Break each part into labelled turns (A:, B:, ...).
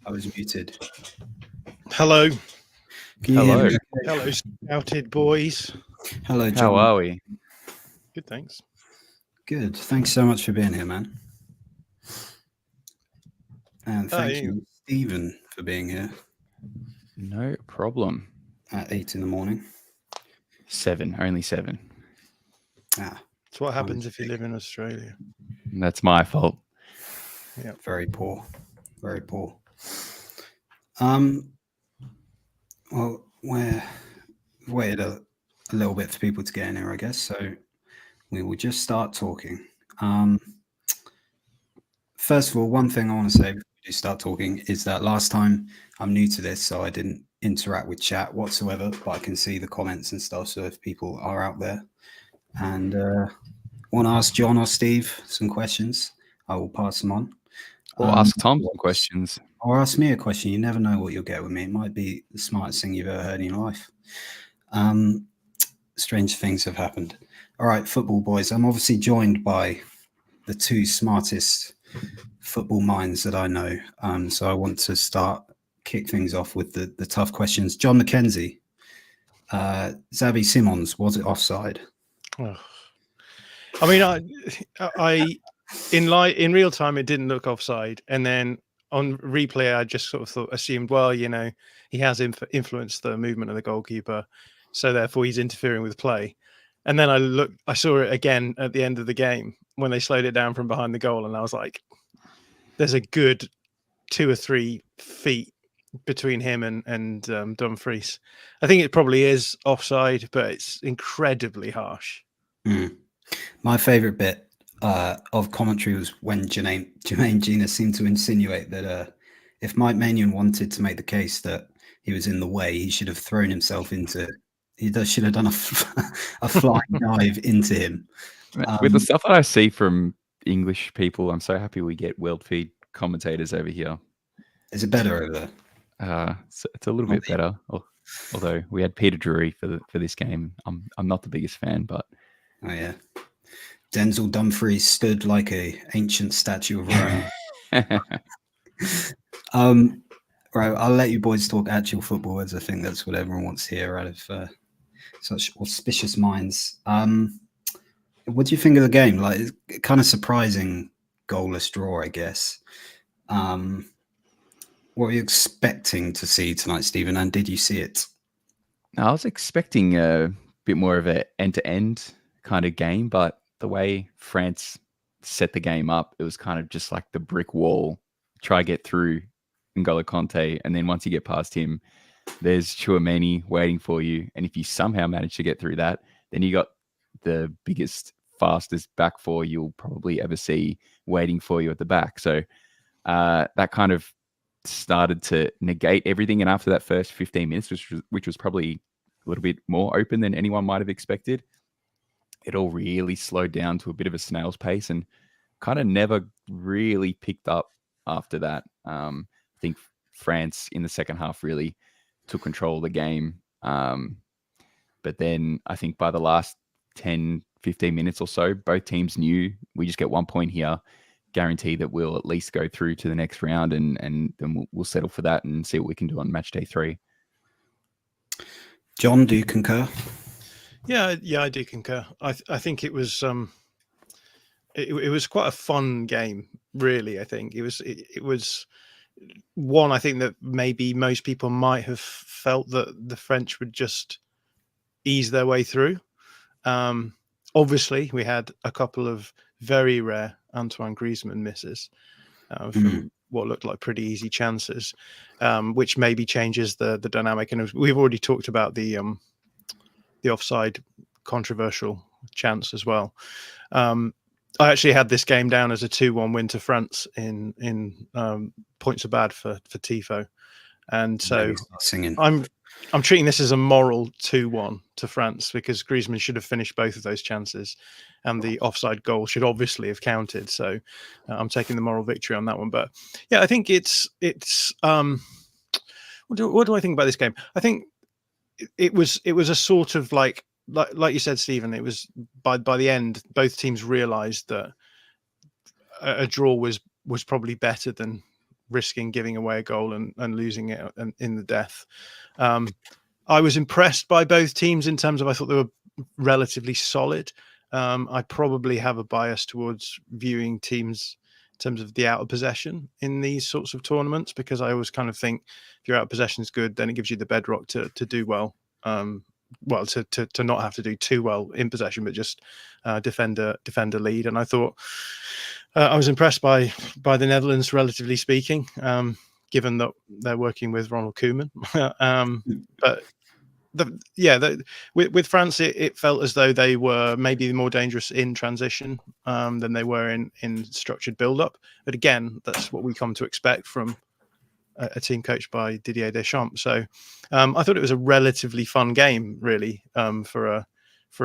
A: I was muted.
B: Hello.
A: Can you hear
C: Hello.
A: me?
B: Hello, scouted boys.
A: Hello, John.
C: How are we?
B: Good, thanks.
A: Good. Thanks so much for being here, man. And thank you, Stephen, for being here
C: No problem.
A: at 8 in the morning.
C: 7, only 7.
A: Ah,
B: It's what happens if you live in Australia.
C: That's my fault.
B: Yeah.
A: very poor. Very poor. Well, we're waited a little bit for people to get in here, I guess. So we will just start talking. First of all, one thing I want to say before we start talking is that last time I'm new to this, so I didn't interact with chat whatsoever, but I can see the comments and stuff. So if people are out there and want to ask John or Steve some questions, I will pass them on.
C: Or ask Tom some questions.
A: Or ask me a question. You never know what you'll get with me. It might be the smartest thing you've ever heard in your life. Strange things have happened. All right, football boys. I'm obviously joined by the two smartest football minds that I know. So I want to kick things off with the tough questions. John Mackenzie, Xavi Simons, was it offside?
B: Oh. I mean, in real time, it didn't look offside, and then on replay, I just sort of assumed, well, he has influenced the movement of the goalkeeper, so therefore he's interfering with play. And then I saw it again at the end of the game when they slowed it down from behind the goal, and I was like, there's a good 2 or 3 feet between him and Dumfries. I think it probably is offside, but it's incredibly harsh.
A: My favourite bit of commentary was when Jermaine Gina seemed to insinuate that if Mike Maignan wanted to make the case that he was in the way, he should have thrown himself into. Should have done a flying dive into him.
C: With the stuff that I see from English people, I'm so happy we get world feed commentators over here.
A: Is it better over there?
C: It's a little bit better. Although we had Peter Drury for this game. I'm not the biggest fan, but
A: oh yeah, Denzel Dumfries stood like a ancient statue of Rome. Right, I'll let you boys talk actual football, as I think that's what everyone wants to hear out of such auspicious minds. What do you think of the game? Like, it's kind of surprising goalless draw, I guess. What were you expecting to see tonight, Stephen? And did you see it?
C: I was expecting a bit more of an end-to-end kind of game, but the way France set the game up, it was kind of just like the brick wall. Try get through N'Golo Conte, and then once you get past him, there's Tchouaméni waiting for you. And if you somehow manage to get through that, then you got the biggest, fastest back four you'll probably ever see waiting for you at the back. So that kind of started to negate everything. And after that first 15 minutes, which was probably a little bit more open than anyone might have expected, it all really slowed down to a bit of a snail's pace and kind of never really picked up after that. I think France in the second half really took control of the game. But then I think by the last 10, 15 minutes or so, both teams knew we just get 1 point here, guarantee that we'll at least go through to the next round, and then we'll settle for that and see what we can do on match day 3.
A: John, do you concur?
B: Yeah, I do concur. I think it was it was quite a fun game, really. I think it was one, I think that maybe most people might have felt that the French would just ease their way through. Obviously, we had a couple of very rare Antoine Griezmann misses from what looked like pretty easy chances, which maybe changes the dynamic. And we've already talked about the offside controversial chance as well. I actually had this game down as a 2-1 win to France in points are bad for Tifo, and so I'm treating this as a moral 2-1 to France, because Griezmann should have finished both of those chances, and the offside goal should obviously have counted. So I'm taking the moral victory on that one. But yeah, I think it's what do I think about this game? I think it was a sort of like you said, Stephen, it was by the end, both teams realized that a draw was probably better than risking giving away a goal and losing it in the death. I was impressed by both teams in terms of I thought they were relatively solid. I probably have a bias towards viewing teams in terms of the out of possession in these sorts of tournaments, because I always kind of think if your out of possession is good, then it gives you the bedrock to do well. Well, to not have to do too well in possession, but just defend a lead. And I thought I was impressed by the Netherlands, relatively speaking, given that they're working with Ronald Koeman. But with France, it felt as though they were maybe more dangerous in transition than they were in structured build-up. But again, that's what we come to expect from a team coached by Didier Deschamps. So I thought it was a relatively fun game, really, for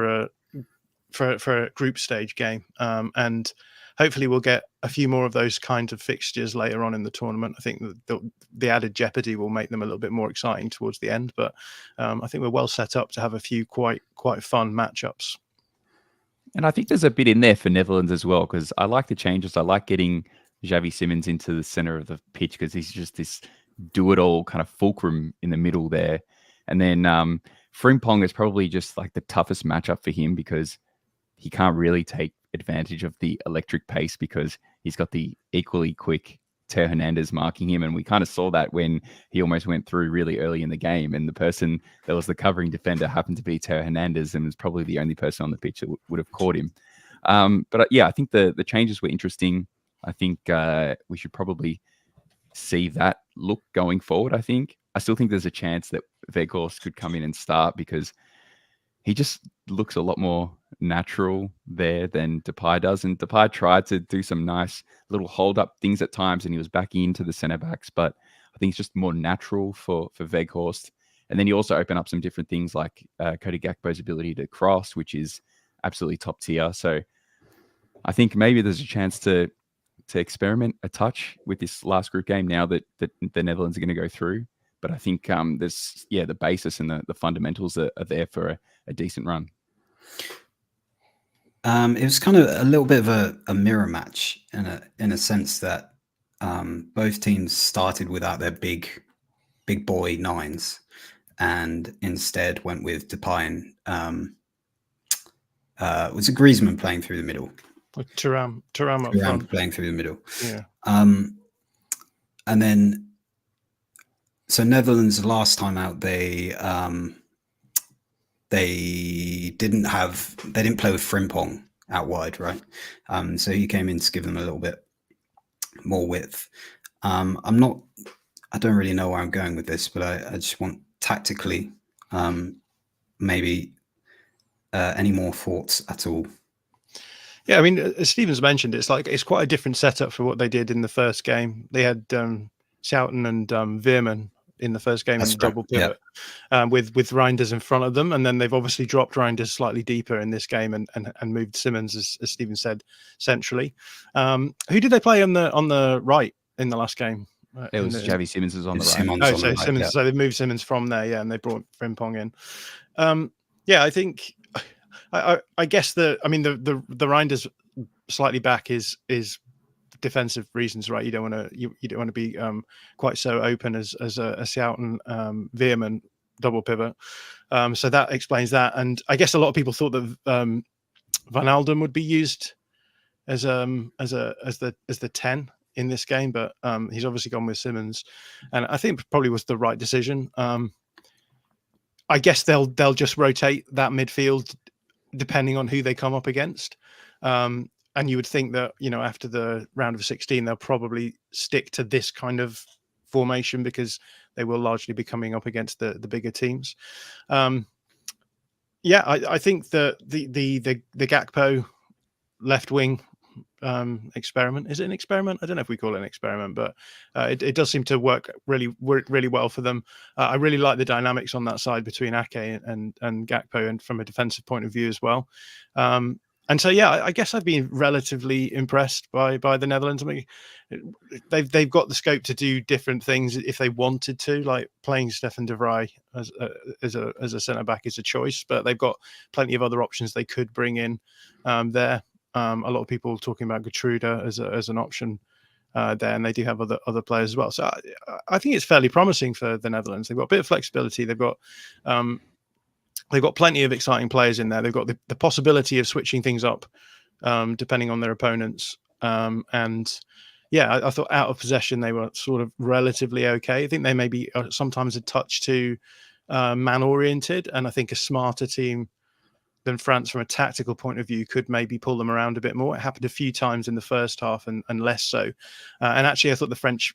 B: a group stage game. And hopefully we'll get a few more of those kinds of fixtures later on in the tournament. I think the added jeopardy will make them a little bit more exciting towards the end. But I think we're well set up to have a few quite fun matchups.
C: And I think there's a bit in there for Netherlands as well, because I like the changes. I like getting Xavi Simons into the center of the pitch, because he's just this do-it-all kind of fulcrum in the middle there. And then Frimpong is probably just like the toughest matchup for him, because he can't really take advantage of the electric pace, because he's got the equally quick Teo Hernandez marking him. And we kind of saw that when he almost went through really early in the game, and the person that was the covering defender happened to be Teo Hernandez, and was probably the only person on the pitch that would have caught him. But yeah, I think the changes were interesting. I think we should probably see that look going forward. I still think there's a chance that Weghorst could come in and start, because he just looks a lot more natural there than Depay does. And Depay tried to do some nice little hold-up things at times, and he was backing into the centre-backs. But I think it's just more natural for Weghorst. And then you also open up some different things like Cody Gakpo's ability to cross, which is absolutely top tier. So I think maybe there's a chance to experiment a touch with this last group game now that the Netherlands are going to go through. But I think there's the basis and the fundamentals are there for a decent run.
A: It was kind of a little bit of a mirror match in a sense that both teams started without their big boy nines, and instead went with Depay and was it Griezmann playing through the middle?
B: Thuram up front,
A: playing through the middle.
B: Yeah.
A: And then, so Netherlands last time out, they didn't play with Frimpong out wide, right? So he came in to give them a little bit more width. I don't really know where I'm going with this, but I just want tactically, maybe any more thoughts at all.
B: Yeah, I mean, as Stephen's mentioned, it's quite a different setup for what they did in the first game. They had Schouten and Veerman in the first game in the double pivot, with Reinders in front of them, and then they've obviously dropped Reinders slightly deeper in this game and moved Simons, as Stephen said, centrally. Who did they play on the right in the last game?
C: It was Xavi Simons was on the right.
B: Simons. So they've moved Simons from there, and they brought Frimpong in. I think. I guess the Reinders slightly back is defensive reasons, right? You don't want to be quite so open as a Schouten Veerman double pivot. So that explains that. And I guess a lot of people thought that Wijnaldum would be used as the 10 in this game, but he's obviously gone with Simons, and I think probably was the right decision. I guess they'll just rotate that midfield depending on who they come up against. And you would think that, after the round of 16, they'll probably stick to this kind of formation, because they will largely be coming up against the bigger teams. I think the Gakpo left wing experiment, is it an experiment? I don't know if we call it an experiment, but it does seem to work really well for them. I really like the dynamics on that side between Ake and Gakpo, and from a defensive point of view as well. And so, I guess I've been relatively impressed by the Netherlands. I mean, they've got the scope to do different things if they wanted to, like playing Stefan de Vrij as a centre back is a choice, but they've got plenty of other options they could bring in there. A lot of people talking about Gertruda as an option there, and they do have other players as well. So I think it's fairly promising for the Netherlands. They've got a bit of flexibility. They've got plenty of exciting players in there. They've got the possibility of switching things up depending on their opponents. And yeah, I thought out of possession they were sort of relatively okay. I think they maybe sometimes a touch too man-oriented, and I think a smarter team than France from a tactical point of view could maybe pull them around a bit more. It happened a few times in the first half and less so. And actually, I thought the French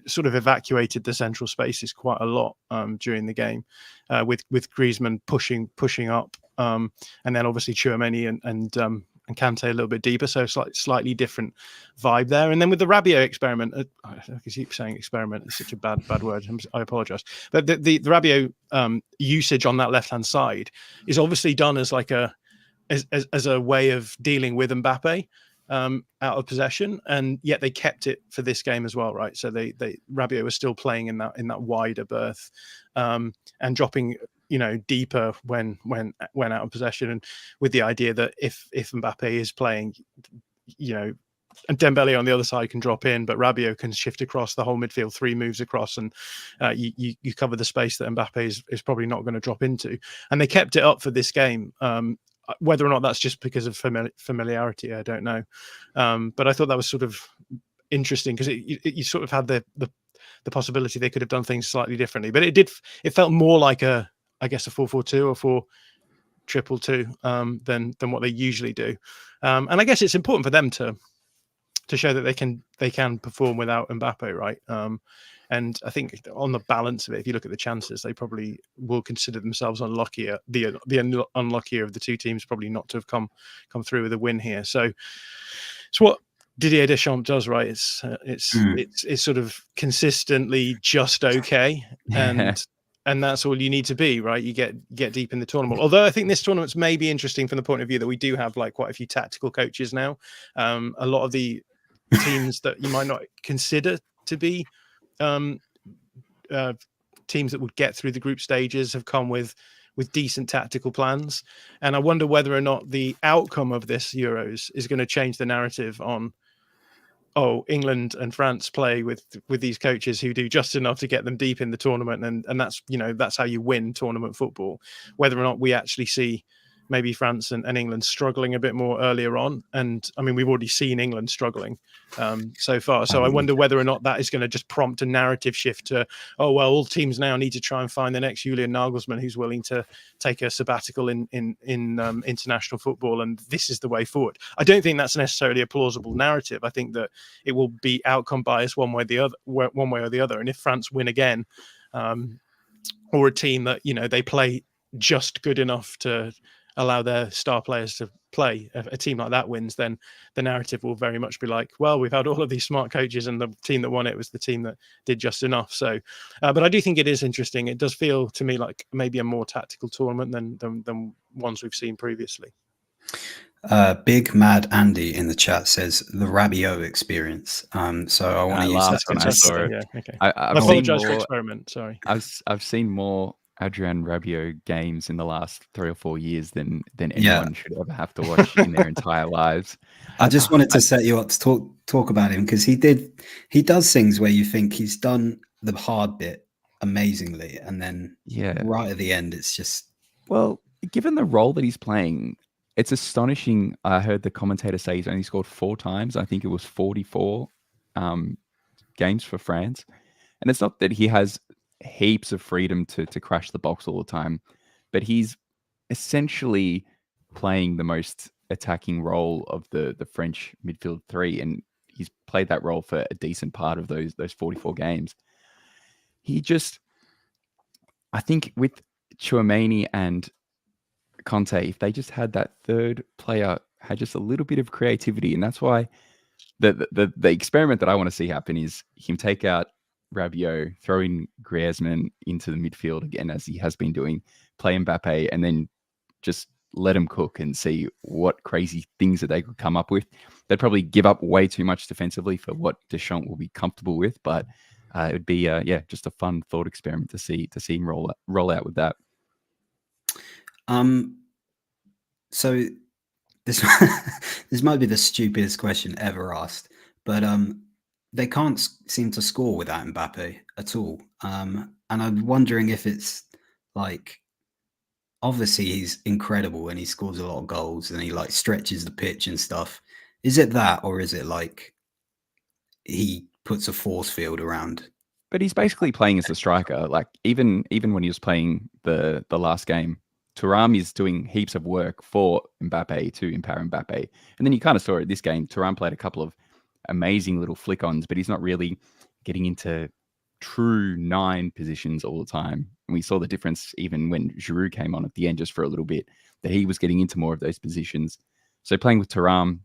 B: sort of evacuated the central spaces quite a lot during the game, with Griezmann pushing up, and then obviously Tchouaméni and Kante a little bit deeper, so slightly different vibe there. And then with the Rabiot experiment, I keep saying experiment, it's such a bad word, I apologize, but the Rabiot usage on that left hand side is obviously done as like as a way of dealing with Mbappe out of possession, and yet they kept it for this game as well, right? So Rabiot was still playing in that wider berth, and dropping deeper when out of possession, and with the idea that if Mbappe is playing, and Dembele on the other side can drop in, but Rabiot can shift across the whole midfield, 3 moves across, and you cover the space that Mbappe is probably not going to drop into. And they kept it up for this game. Whether or not that's just because of familiarity, I don't know. But I thought that was sort of interesting, because you sort of had the possibility they could have done things slightly differently. But it felt more like a 4-4-2 or 4-2-2 than what they usually do. And I guess it's important for them to show that they can perform without Mbappe, right? And I think on the balance of it, if you look at the chances, they probably will consider themselves unluckier. The unluckier of the two teams, probably not to have come through with a win here. So it's what Didier Deschamps does, right? It's sort of consistently just okay, and that's all you need to be, right? You get deep in the tournament. Although I think this tournament's maybe interesting from the point of view that we do have like quite a few tactical coaches now. A lot of the teams that you might not consider to be teams that would get through the group stages have come with decent tactical plans. And I wonder whether or not the outcome of this Euros is going to change the narrative on, England and France play with these coaches who do just enough to get them deep in the tournament, and that's how you win tournament football. Whether or not we actually see maybe France and England struggling a bit more earlier on, and I mean we've already seen England struggling so far. So I wonder whether or not that is going to just prompt a narrative shift to, all teams now need to try and find the next Julian Nagelsmann who's willing to take a sabbatical in international football, and this is the way forward. I don't think that's necessarily a plausible narrative. I think that it will be outcome bias one way or the other. And if France win again, or a team that they play just good enough to allow their star players to play, a team like that wins, then the narrative will very much be like, well, we've had all of these smart coaches and the team that won it was the team that did just enough. So but I do think it is interesting. It does feel to me like maybe a more tactical tournament than ones we've seen previously.
A: Big Mad Andy in the chat says the Rabiot experience. So I want to use that
C: when I saw it.
B: Yeah, okay.
C: I
B: apologize for experiment. Sorry.
C: I've seen more Adrien Rabiot games in the last 3 or 4 years than anyone should ever have to watch in their entire lives.
A: I just wanted to set you up to talk about him, because he does things where you think he's done the hard bit amazingly, and then right at the end it's just,
C: well, given the role that he's playing, it's astonishing. I heard the commentator say he's only scored 4 times. I think it was 44 games for France, and it's not that he has heaps of freedom to crash the box all the time, but he's essentially playing the most attacking role of the French midfield 3, and he's played that role for a decent part of those 44 games. I think with Tchouaméni and Kante, if they just had that third player had just a little bit of creativity, and that's why the experiment that I want to see happen is him take out Rabiot, throw in Griezmann into the midfield again, as he has been doing, play Mbappe, and then just let him cook and see what crazy things that they could come up with. They'd probably give up way too much defensively for what Deschamps will be comfortable with, but it would be just a fun thought experiment to see him roll out with that.
A: So this might be the stupidest question ever asked, but they can't seem to score without Mbappe at all. And I'm wondering if it's like, obviously he's incredible and he scores a lot of goals and he like stretches the pitch and stuff. Is it that, or is it like he puts a force field around?
C: But he's basically playing as a striker. Like even when he was playing the last game, Thuram is doing heaps of work for Mbappe to empower Mbappe. And then you kind of saw it this game. Thuram played a couple of amazing little flick-ons, but he's not really getting into true 9 positions all the time. And we saw the difference even when Giroud came on at the end just for a little bit, that he was getting into more of those positions. So playing with Thuram,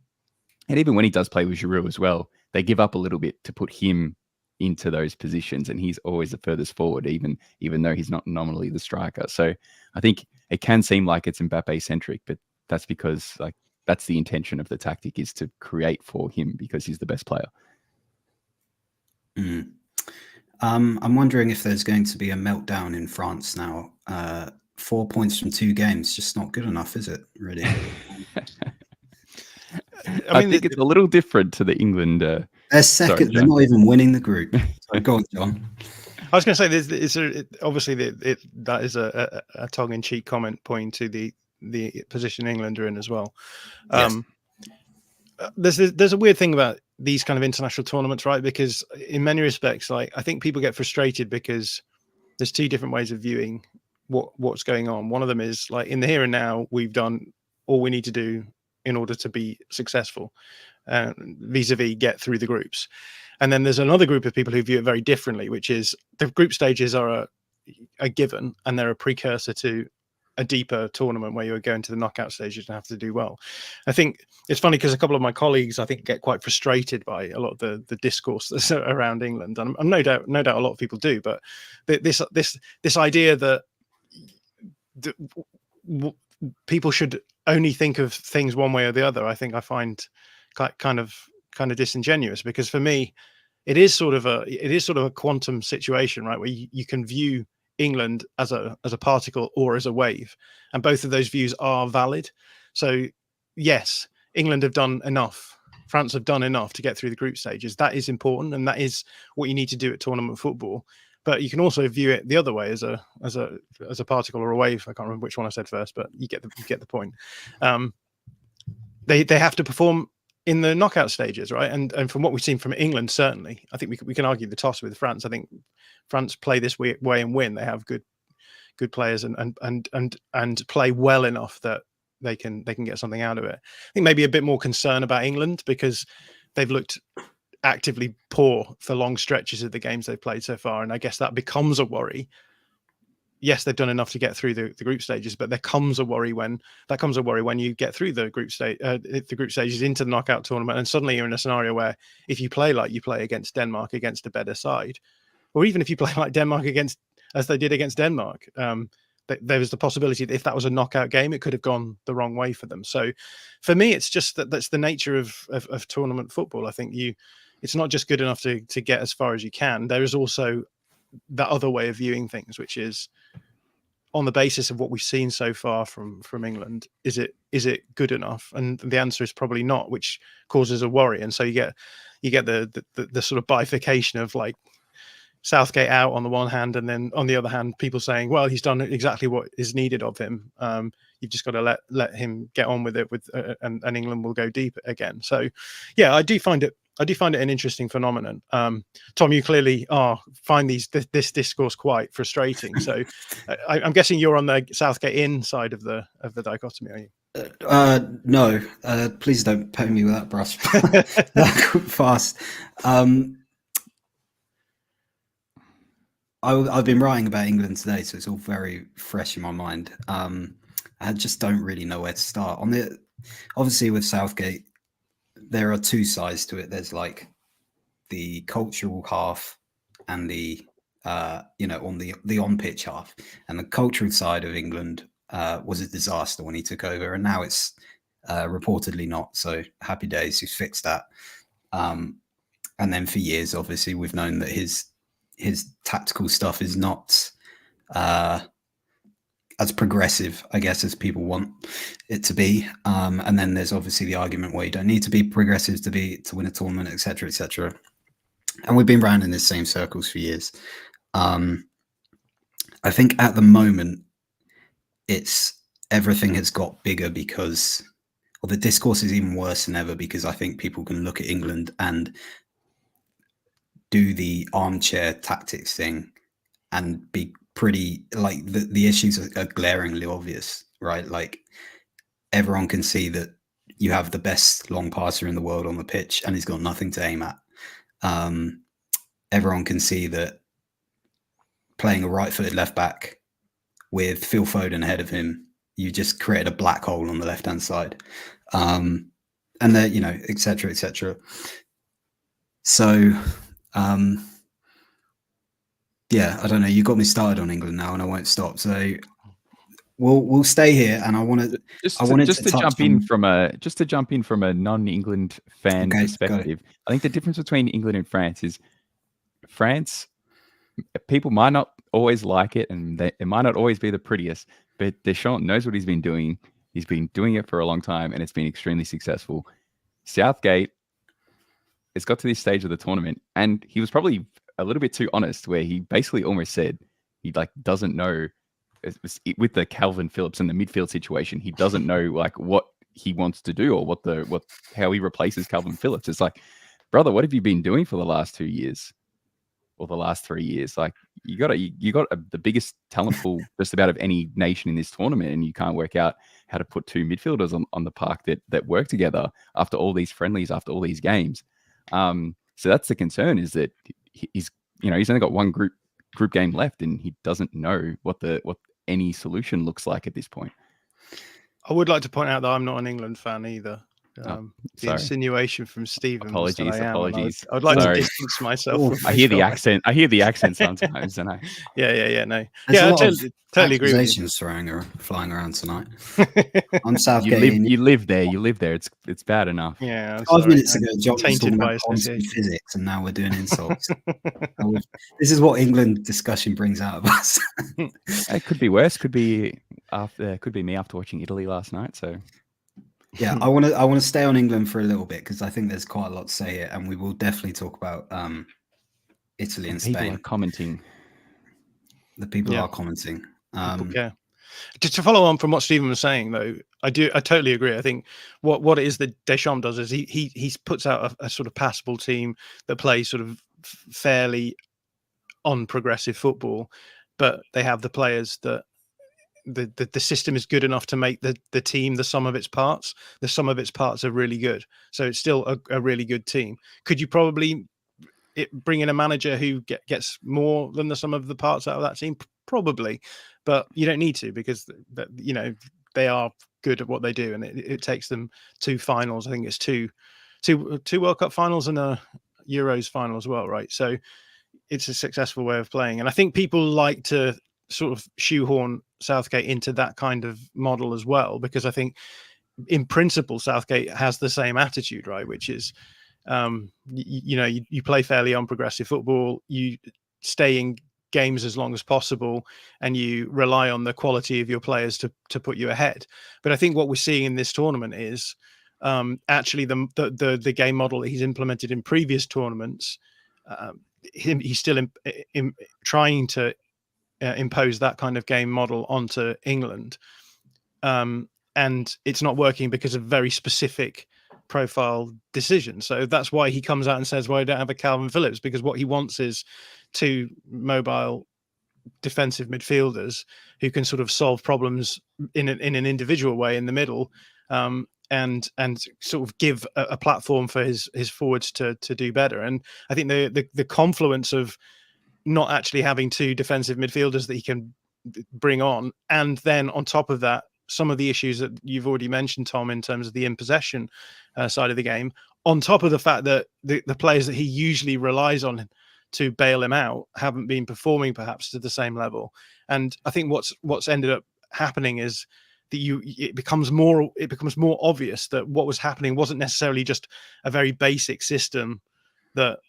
C: and even when he does play with Giroud as well, they give up a little bit to put him into those positions, and he's always the furthest forward, even though he's not nominally the striker. So I think it can seem like it's Mbappe centric, but that's because like that's the intention of the tactic, is to create for him because he's the best player.
A: I'm wondering if there's going to be a meltdown in France now. 4 points from 2 games, just not good enough, is it? Really?
C: I think it's a little different to the England.
A: They're second. They're not even winning the group. So go on, John.
B: I was going to say, obviously that is a tongue-in-cheek comment pointing to the position England are in as well.
A: Yes.
B: There's a weird thing about these kind of international tournaments, right? Because in many respects, like I think people get frustrated because there's 2 different ways of viewing what's going on. One of them is like in the here and now, we've done all we need to do in order to be successful, vis-a-vis get through the groups. And then there's another group of people who view it very differently, which is the group stages are a given and they're a precursor to a deeper tournament where you're going to the knockout stages and have to do well. I think it's funny because a couple of my colleagues, I think, get quite frustrated by a lot of the discourse that's around England. And no doubt a lot of people do, but this idea that people should only think of things one way or the other, I think I find kind of disingenuous, because for me, it is sort of a quantum situation, right? Where you can view England as a particle or as a wave, and both of those views are valid. So yes, England have done enough, France have done enough to get through the group stages. That is important, and that is what you need to do at tournament football. But you can also view it the other way, as a particle or a wave. I can't remember which one I said first, but you get the point. They have to perform in the knockout stages, right? And from what we've seen from England, certainly, I think we can argue the toss with France. I think France play this way and win. They have good players and play well enough that they can get something out of it. I think maybe a bit more concern about England because they've looked actively poor for long stretches of the games they've played so far, and I guess that becomes a worry. Yes, they've done enough to get through the group stages, but there comes a worry when you get through the group stages into the knockout tournament, and suddenly you're in a scenario where if you play like you play against Denmark, against a better side, or even if you play like Denmark as they did against Denmark, there was the possibility that if that was a knockout game, it could have gone the wrong way for them. So for me, it's just that's the nature of tournament football. I think it's not just good enough to get as far as you can. There is also that other way of viewing things, which is on the basis of what we've seen so far from England, is it good enough? And the answer is probably not, which causes a worry. And so you get the sort of bifurcation of like Southgate out on the one hand, and then on the other hand, people saying, well, he's done exactly what is needed of him. You've just got to let him get on with it, and England will go deep again. So yeah, I do find it an interesting phenomenon. Tom, you clearly find this discourse quite frustrating. So I'm guessing you're on the Southgate in side of the dichotomy, are you?
A: No, please don't paint me with that brush that fast. I've been writing about England today, so it's all very fresh in my mind. I just don't really know where to start. Obviously with Southgate, there are 2 sides to it. There's like the cultural half and the on the on-pitch half. And the cultural side of England was a disaster when he took over, and now it's reportedly not. So happy days, he's fixed that. And then for years, obviously, we've known that his tactical stuff is not as progressive, I guess, as people want it to be. And then there's obviously the argument where you don't need to be progressive to win a tournament, etc., etc. and we've been round in the same circles for years. I think at the moment, everything has got bigger because, or the discourse is even worse than ever, because I think people can look at England and do the armchair tactics thing and be pretty, like, the issues are glaringly obvious, right? Like, everyone can see that you have the best long passer in the world on the pitch and he's got nothing to aim at. Everyone can see that playing a right-footed left back with Phil Foden ahead of him, you just created a black hole on the left-hand side. And then, you know, et cetera, et cetera. So, yeah, I don't know. You got me started on England now, and I won't stop. So we'll stay here, and I want to
C: just to jump in from a non-England fan perspective. I think the difference between England and France is France, people might not always like it, and it might not always be the prettiest, but Deschamps knows what he's been doing. He's been doing it for a long time, and it's been extremely successful. Southgate, it's got to this stage of the tournament, and he was probably a little bit too honest, where he basically almost said he doesn't know, with the Calvin Phillips and the midfield situation, he doesn't know like what he wants to do or how he replaces Calvin Phillips. It's like, brother, what have you been doing for the last 2 years or the last 3 years? Like, you got the biggest talent pool just about of any nation in this tournament, and you can't work out how to put two midfielders on the park that work together after all these friendlies, after all these games. So that's the concern, is that he's only got one group game left, and he doesn't know what any solution looks like at this point.
B: I would like to point out that I'm not an England fan either. The insinuation from Stephen.
C: Apologies.
B: I'd like to distance myself.
C: I hear the accent. I hear the accent sometimes, and
B: no.
A: There's
B: I totally agree with you.
A: Flying around tonight. I'm Southgate.
C: You live there. It's bad enough.
B: Yeah.
A: 5 minutes ago, John was talking about quantum physics, and now we're doing insults. This is what England discussion brings out of us.
C: It could be worse. Could be me after watching Italy last night. So.
A: Yeah, I want to stay on England for a little bit, because I think there's quite a lot to say here, and we will definitely talk about Italy and Spain.
C: People are commenting.
A: The people are commenting.
B: Just to follow on from what Stephen was saying, though, I totally agree. I think what it is that Deschamps does is he puts out a sort of passable team that plays sort of fairly on progressive football, but they have the players that the system is good enough to make the team the sum of its parts. The sum of its parts are really good, so it's still a really good team. Could you probably bring in a manager who gets more than the sum of the parts out of that team? Probably, but you don't need to, because they are good at what they do, and it takes them 2 finals. I think it's two World Cup finals and a Euros final as well, right? So it's a successful way of playing, and I think people like to sort of shoehorn Southgate into that kind of model as well, because I think in principle Southgate has the same attitude, right? Which is, you play fairly on progressive football, you stay in games as long as possible, and you rely on the quality of your players to put you ahead. But I think what we're seeing in this tournament is actually the game model that he's implemented in previous tournaments. He's still trying to impose that kind of game model onto England, and it's not working because of very specific profile decisions. So that's why he comes out and says, well, I don't have a Calvin Phillips, because what he wants is 2 mobile defensive midfielders who can sort of solve problems in an individual way in the middle, and sort of give a platform for his forwards to do better. And I think the confluence of not actually having 2 defensive midfielders that he can bring on, and then on top of that, some of the issues that you've already mentioned, Tom, in terms of the in possession side of the game, on top of the fact that the players that he usually relies on to bail him out haven't been performing perhaps to the same level. And I think what's ended up happening is that it becomes more obvious that what was happening wasn't necessarily just a very basic system that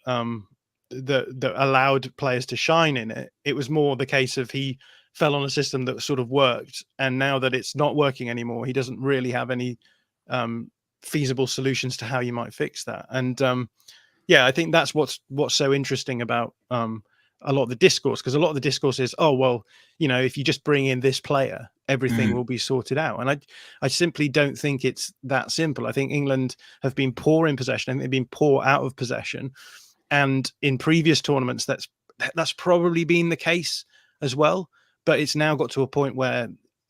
B: that allowed players to shine in it. It was more the case of he fell on a system that sort of worked, and now that it's not working anymore, he doesn't really have any feasible solutions to how you might fix that. And yeah, I think that's what's so interesting about a lot of the discourse, because a lot of the discourse is, oh well, if you just bring in this player, everything will be sorted out. And I simply don't think it's that simple. I think England have been poor in possession. I think they've been poor out of possession, and in previous tournaments that's probably been the case as well. But it's now got to a point where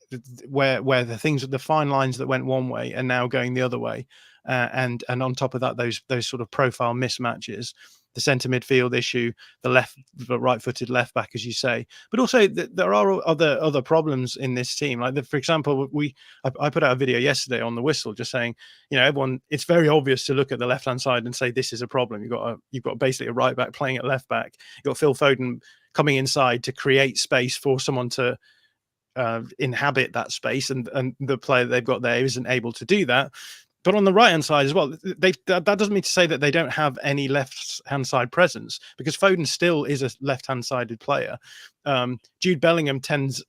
B: the fine lines that went one way are now going the other way, and on top of that, those sort of profile mismatches, the centre midfield issue, the right-footed left back, as you say, but also there are other problems in this team. Like for example, I put out a video yesterday on the whistle, just saying, everyone, it's very obvious to look at the left-hand side and say this is a problem. You've got basically a right back playing at left back. You've got Phil Foden coming inside to create space for someone to inhabit that space, and the player they've got there isn't able to do that. But on the right hand side as well, that doesn't mean to say that they don't have any left hand side presence, because Foden still is a left hand sided player. Jude Bellingham tends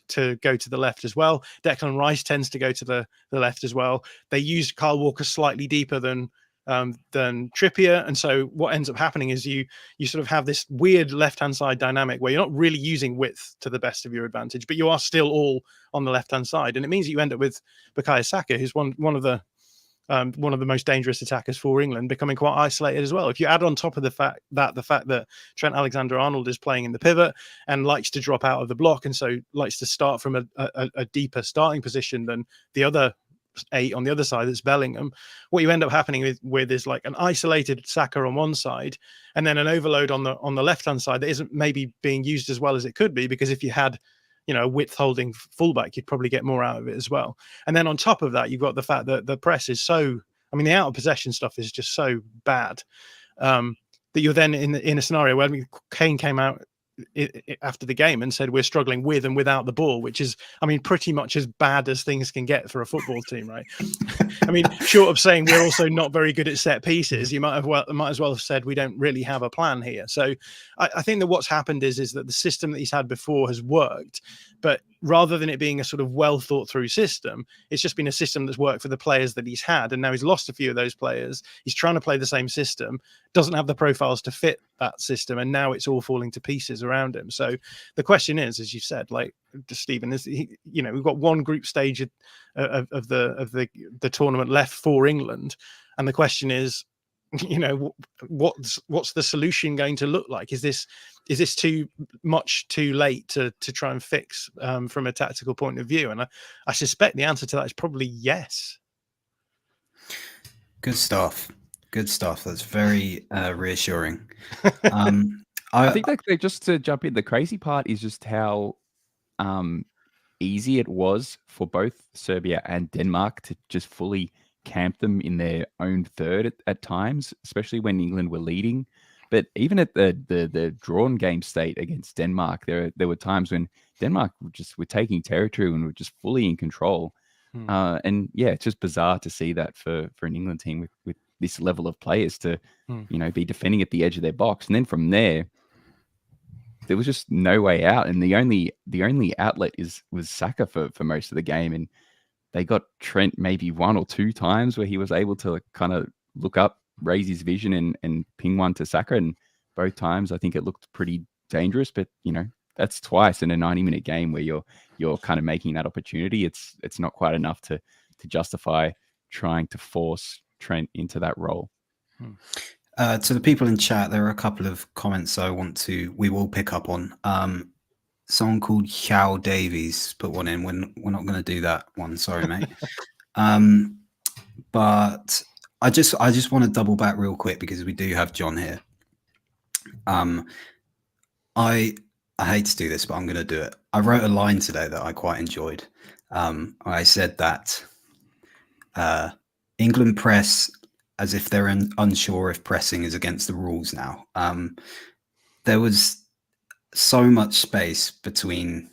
B: to go to the left as well. Declan Rice tends to go to the left as well. They use Kyle Walker slightly deeper than Trippier, and so what ends up happening is you sort of have this weird left hand side dynamic where you're not really using width to the best of your advantage, but you are still all on the left hand side, and it means that you end up with Bukayo Saka, who's one of the most dangerous attackers for England, becoming quite isolated as well. If you add on top of the fact that Trent Alexander-Arnold is playing in the pivot and likes to drop out of the block, and so likes to start from a deeper starting position than the other 8 on the other side, that's Bellingham, what you end up happening with is like an isolated Saka on one side, and then an overload on the left hand side that isn't maybe being used as well as it could be, because if you had a width holding fullback, you'd probably get more out of it as well. And then on top of that, you've got the fact that the press is the out of possession stuff is just so bad, that you're then in a scenario where Kane came out after the game and said we're struggling with and without the ball, which is pretty much as bad as things can get for a football team, right? Short of saying we're also not very good at set pieces, you might as well have said we don't really have a plan here. So I think that what's happened is that the system that he's had before has worked, but rather than it being a sort of well thought through system, it's just been a system that's worked for the players that he's had, and now he's lost a few of those players. He's trying to play the same system, doesn't have the profiles to fit that system, and now it's all falling to pieces around him. So the question is, as you said, like Stephen, is we've got one group stage of the tournament left for England, and the question is, what's the solution going to look like? Is this too late to try and fix from a tactical point of view? And I suspect the answer to that is probably yes.
A: Good stuff. That's very reassuring.
C: I think that just to jump in, the crazy part is just how easy it was for both Serbia and Denmark to just fully camp them in their own third at times, especially when England were leading. But even at the drawn game state against Denmark, there were times when Denmark were taking territory and were just fully in control. And yeah, it's just bizarre to see that for an England team with this level of players to be defending at the edge of their box, and then from there was just no way out, and the only outlet was Saka for most of the game. And they got Trent maybe 1 or 2 times where he was able to kind of look up, raise his vision and ping one to Saka, and both times I think it looked pretty dangerous. But that's twice in a 90-minute game where you're kind of making that opportunity. It's not quite enough to justify trying to force Trent into that role.
A: To the people in chat, there are a couple of comments we will pick up on. Someone called Xiao Davies put one in. We're not going to do that one. Sorry, mate. But I just want to double back real quick because we do have John here. I hate to do this, but I'm going to do it. I wrote a line today that I quite enjoyed. I said that England press as if they're unsure if pressing is against the rules now. There was so much space between,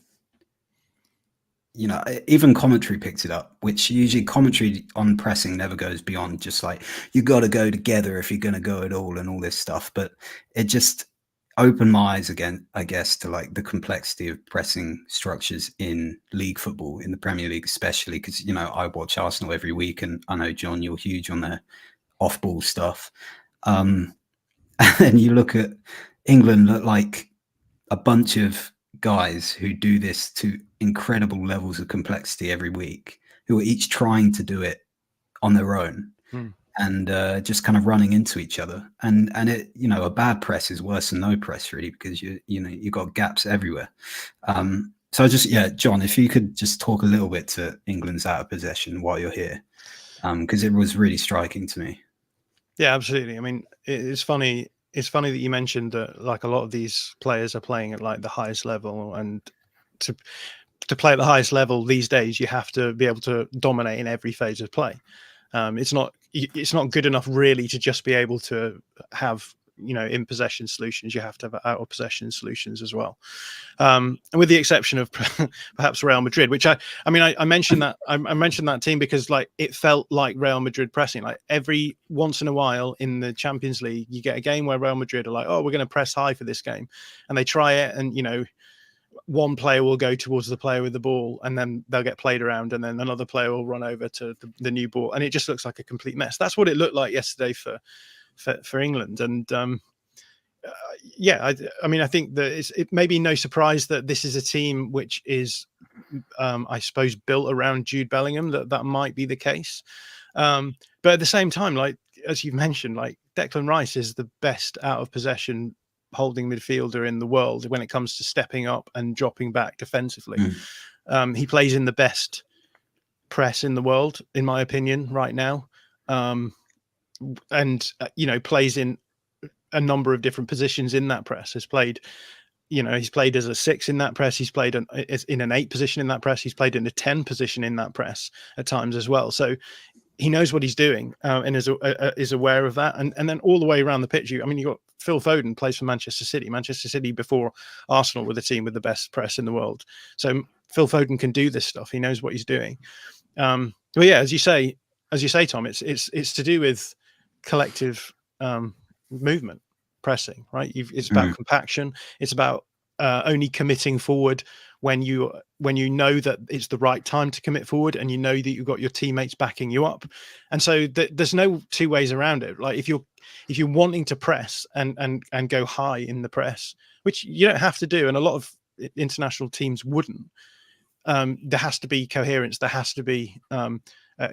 A: even commentary picked it up, which usually commentary on pressing never goes beyond just like, you got to go together if you're going to go at all and all this stuff. But it just opened my eyes again, I guess, to like the complexity of pressing structures in league football, in the Premier League especially, because I watch Arsenal every week, and I know, John, you're huge on their off-ball stuff. and you look at England, look like a bunch of guys who do this to incredible levels of complexity every week, who are each trying to do it on their own. And just kind of running into each other, and it, you know, a bad press is worse than no press, really, because you've got gaps everywhere. So John, if you could just talk a little bit to England's out of possession while you're here, because it was really striking to me.
B: Yeah, absolutely. I mean, it's funny. It's funny that you mentioned that, like, a lot of these players are playing at like the highest level, and to play at the highest level these days, you have to be able to dominate in every phase of play. It's not good enough really to just be able to have, you know, in possession solutions. You have to have out of possession solutions as well. And with the exception of perhaps Real Madrid, which I mentioned that I mentioned that team because, like, it felt like Real Madrid pressing. Like, every once in a while in the Champions League, you get a game where Real Madrid are like, oh, we're going to press high for this game, and they try it, and, you know, one player will go towards the player with the ball, and then they'll get played around, and then another player will run over to the new ball, and it just looks like a complete mess. That's what it looked like yesterday for England. And I think that it may be no surprise that this is a team which is, I suppose, built around Jude Bellingham. That might be the case, but at the same time, like, as you've mentioned, like, Declan Rice is the best out of possession holding midfielder in the world when it comes to stepping up and dropping back defensively. He plays in the best press in the world, in my opinion, right now, and you know, plays in a number of different positions in that press. He's played as a 6 in that press. He's played in an 8 position in that press. He's played in a 10 position in that press at times as well. So he knows what he's doing, and is aware of that. And then all the way around the pitch, you got Phil Foden plays for Manchester City. Manchester City before Arsenal were the team with the best press in the world. So Phil Foden can do this stuff. He knows what he's doing. But yeah, as you say, Tom, it's to do with collective movement, pressing, right? It's about compaction. It's about only committing forward when you know that it's the right time to commit forward, and you know that you've got your teammates backing you up. And so there's no two ways around it. Like, if you're wanting to press and go high in the press, which you don't have to do, and a lot of international teams wouldn't, there has to be coherence. There has to be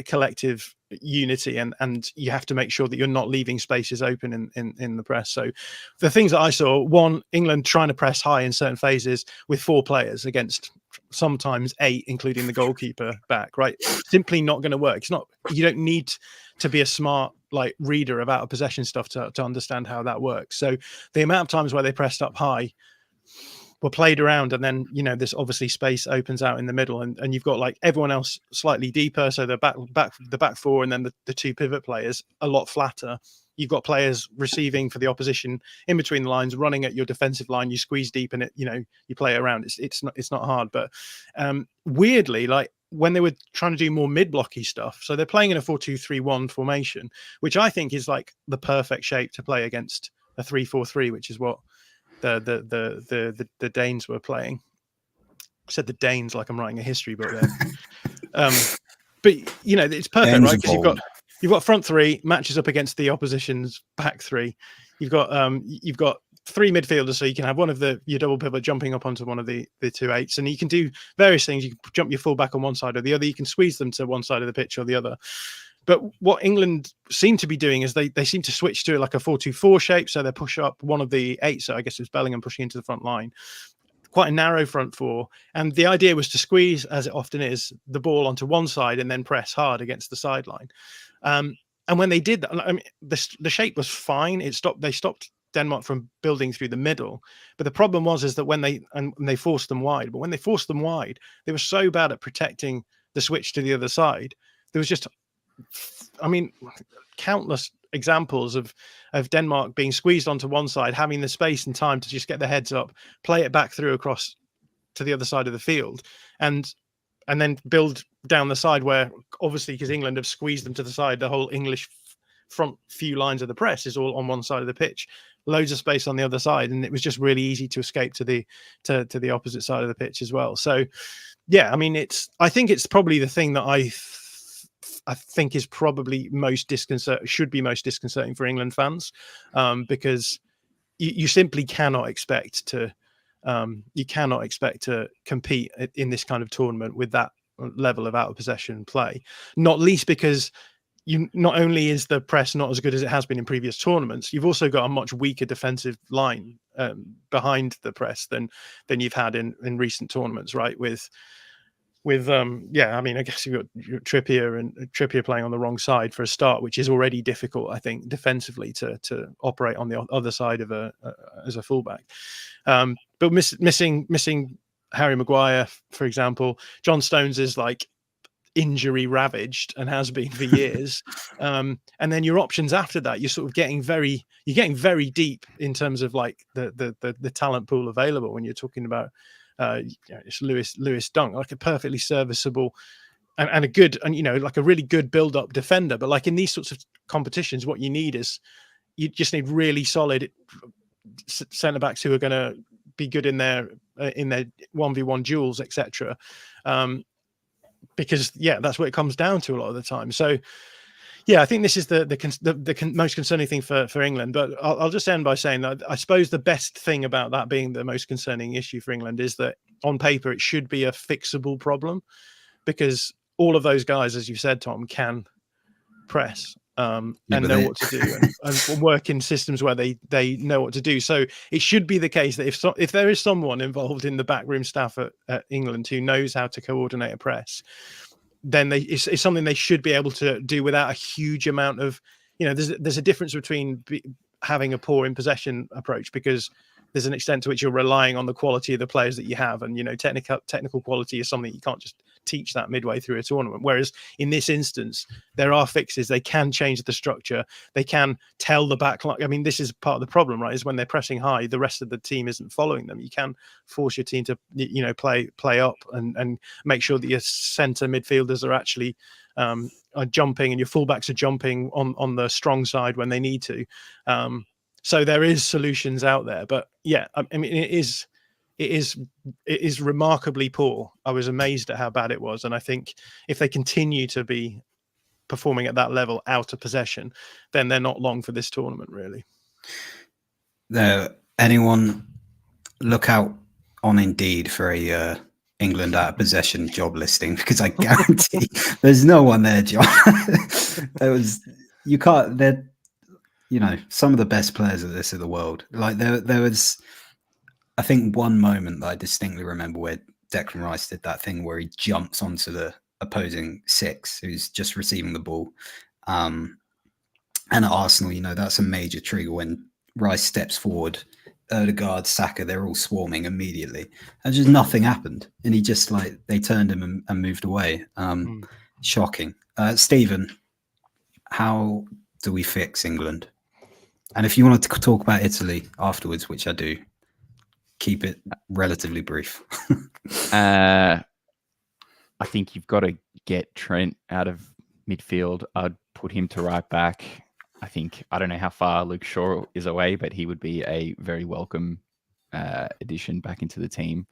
B: collective unity, and you have to make sure that you're not leaving spaces open in the press. So the things that I saw: one, England trying to press high in certain phases with 4 players against sometimes 8, including the goalkeeper back, right? Simply not going to work. It's not, you don't need to be a smart, like, reader of out of possession stuff to understand how that works. So the amount of times where they pressed up high were played around, and then, you know, this obviously space opens out in the middle, and you've got, like, everyone else slightly deeper, so the back 4, and then the 2 pivot players a lot flatter. You've got players receiving for the opposition in between the lines, running at your defensive line. You squeeze deep, and you play it around. It's not hard, but weirdly, like, when they were trying to do more mid-blocky stuff, so they're playing in a 4-2-3-1 formation, which I think is like the perfect shape to play against a 3-4-3, which is what the Danes were playing. I said the Danes like I'm writing a history book there. But it's perfect,
A: Danes,
B: right? Because you've got front 3 matches up against the opposition's back 3. You've got 3 midfielders, so you can have one of your double pivot jumping up onto one of the 2 8s, and you can do various things. You can jump your full back on one side or the other. You can squeeze them to one side of the pitch or the other. But what England seem to be doing is they seem to switch to like a 4-2-4 shape. So they push up one of the 8s. So I guess it's Bellingham pushing into the front line. Quite a narrow front 4. And the idea was to squeeze, as it often is, the ball onto one side and then press hard against the sideline. And when they did that, I mean, the shape was fine. They stopped Denmark from building through the middle. But the problem was that when they forced them wide. But when they forced them wide, they were so bad at protecting the switch to the other side. There was just, countless examples of Denmark being squeezed onto one side, having the space and time to just get their heads up, play it back through across to the other side of the field, and then build down the side, where obviously, because England have squeezed them to the side, the whole English front few lines of the press is all on one side of the pitch, loads of space on the other side, and it was just really easy to escape to the opposite side of the pitch as well. So yeah, I think it's probably the thing that I think is probably should be most disconcerting for England fans, because you simply cannot expect to compete in this kind of tournament with that level of out of possession play, not least because not only is the press not as good as it has been in previous tournaments, you've also got a much weaker defensive line behind the press than you've had in recent tournaments, right? With I mean, I guess you've got Trippier playing on the wrong side for a start, which is already difficult, I think, defensively to operate on the other side of as a fullback. But missing Harry Maguire, for example. John Stones is like injury ravaged and has been for years. And then your options after that, you're sort of getting very deep in terms of like the talent pool available when you're talking about it's Lewis Dunk, like a perfectly serviceable and a good, and like a really good build-up defender. But like in these sorts of competitions, what you need is you just need really solid centre backs who are going to be good in their 1v1 duels, etc. Because that's what it comes down to a lot of the time. So I think this is the most concerning thing for England. But I'll just end by saying that I suppose the best thing about that being the most concerning issue for England is that on paper it should be a fixable problem, because all of those guys, as you said, Tom, can press and know what to do and work in systems where they know what to do. So it should be the case that if there is someone involved in the backroom staff at England who knows how to coordinate a press, then it's something they should be able to do without a huge amount of, there's a difference between having a poor in possession approach, because there's an extent to which you're relying on the quality of the players that you have, and technical quality is something you can't just teach that midway through a tournament. Whereas in this instance, there are fixes. They can change the structure. They can tell the back line. I mean, this is part of the problem, right? Is when they're pressing high, the rest of the team isn't following them. You can force your team to, play up and make sure that your centre midfielders are actually are jumping, and your fullbacks are jumping on the strong side when they need to. So there is solutions out there, but I mean, it is remarkably poor. I was amazed at how bad it was, and I think if they continue to be performing at that level out of possession, then they're not long for this tournament, really.
A: Anyone look out on Indeed for a England out of possession job listing, because I guarantee there's no one there, John. You can't. They're some of the best players of this in the world. Like there was, I think, one moment that I distinctly remember where Declan Rice did that thing where he jumps onto the opposing six who's just receiving the ball. And at Arsenal, that's a major trigger when Rice steps forward. Odegaard, Saka, they're all swarming immediately. And just nothing happened. And he just they turned him and moved away. Shocking. Stephen, how do we fix England? And if you wanted to talk about Italy afterwards, which I do, keep it relatively brief.
C: I think you've got to get Trent out of midfield. I'd put him to right back. I don't know how far Luke Shaw is away, but he would be a very welcome addition back into the team.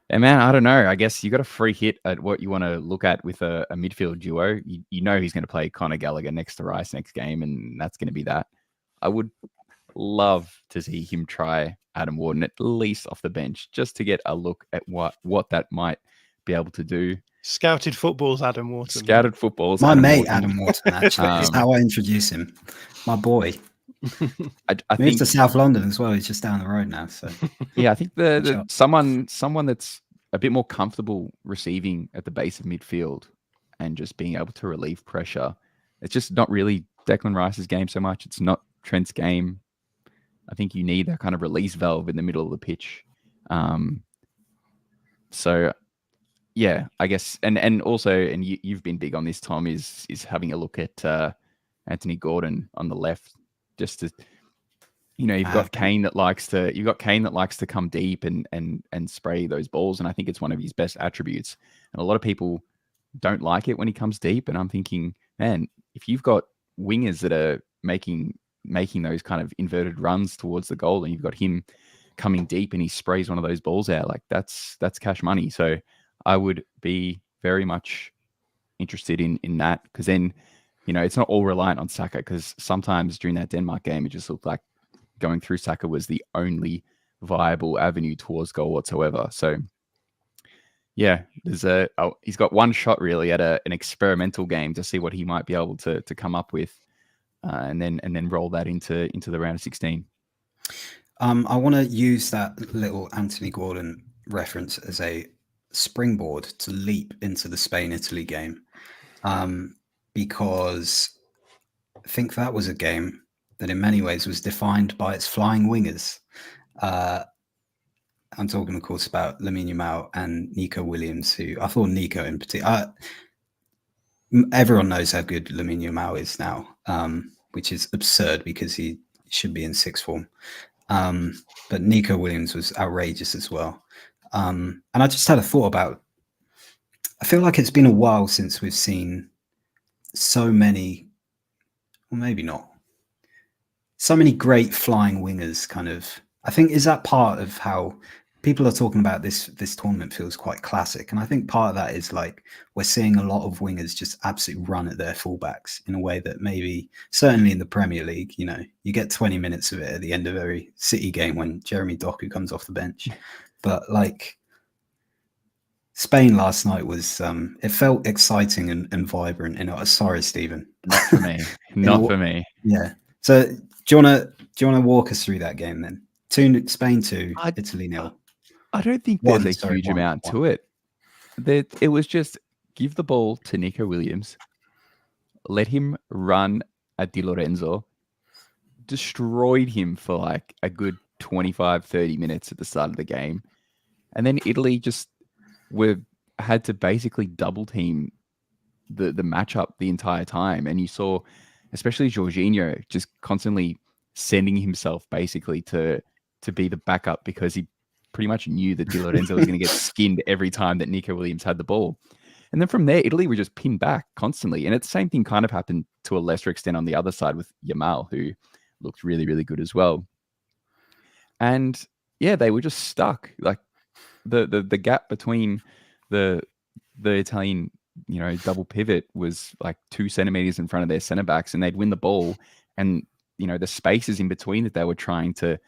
C: And man, I don't know. I guess you got a free hit at what you want to look at with a midfield duo. He's going to play Conor Gallagher next to Rice next game, and that's going to be that. I would love to see him try Adam Wharton at least off the bench, just to get a look at what that might be able to do.
B: Scouted footballs, Adam Wharton.
C: Scouted footballs.
A: My mate, Adam Wharton, actually. That's how I introduce him. My boy. I think to South London as well. He's just down the road now. So
C: yeah, I think the someone that's a bit more comfortable receiving at the base of midfield and just being able to relieve pressure. It's just not really Declan Rice's game so much. It's not Trent's game. I think you need that kind of release valve in the middle of the pitch. So yeah, I guess, and also, and you've been big on this, Tom, is having a look at Anthony Gordon on the left, just to, you've got Kane that likes to come deep and spray those balls, and I think it's one of his best attributes. And a lot of people don't like it when he comes deep, and I'm thinking, man, if you've got wingers that are making those kind of inverted runs towards the goal, and you've got him coming deep and he sprays one of those balls out, like that's cash money. So I would be very much interested in that, because then, it's not all reliant on Saka, because sometimes during that Denmark game, it just looked like going through Saka was the only viable avenue towards goal whatsoever. So yeah, he's got one shot really at an experimental game to see what he might be able to come up with, and then roll that into the round of 16.
A: I want to use that little Anthony Gordon reference as a springboard to leap into the Spain-Italy game, because I think that was a game that in many ways was defined by its flying wingers. I'm talking, of course, about Lamine Yamal and Nico Williams, who I thought Nico in particular. Everyone knows how good Lamine Yamal is now, which is absurd because he should be in sixth form. But Nico Williams was outrageous as well. And I just had a thought about, I feel like it's been a while since we've seen so many, or maybe not, so many great flying wingers kind of. I think, is that part of how people are talking about this tournament feels quite classic? And I think part of that is like we're seeing a lot of wingers just absolutely run at their fullbacks in a way that maybe, certainly in the Premier League, you get 20 minutes of it at the end of every City game when Jeremy Doku comes off the bench. But like Spain last night was, it felt exciting and vibrant. Sorry, Stephen.
C: Not for me. Not for me.
A: Yeah. So do you want to walk us through that game then? Spain 2, Italy 0.
C: I don't think there's a huge amount to it. It was just give the ball to Nico Williams, let him run at Di Lorenzo, destroyed him for like a good 25-30 minutes at the start of the game, and then Italy just had to basically double team the matchup the entire time. And you saw, especially Jorginho, just constantly sending himself basically to be the backup, because he pretty much knew that Di Lorenzo was going to get skinned every time that Nico Williams had the ball. And then from there, Italy were just pinned back constantly. And it's the same thing kind of happened to a lesser extent on the other side with Yamal, who looked really, really good as well. And yeah, they were just stuck. Like the gap between the Italian, double pivot was like 2 centimeters in front of their center backs, and they'd win the ball. And, the spaces in between that they were trying to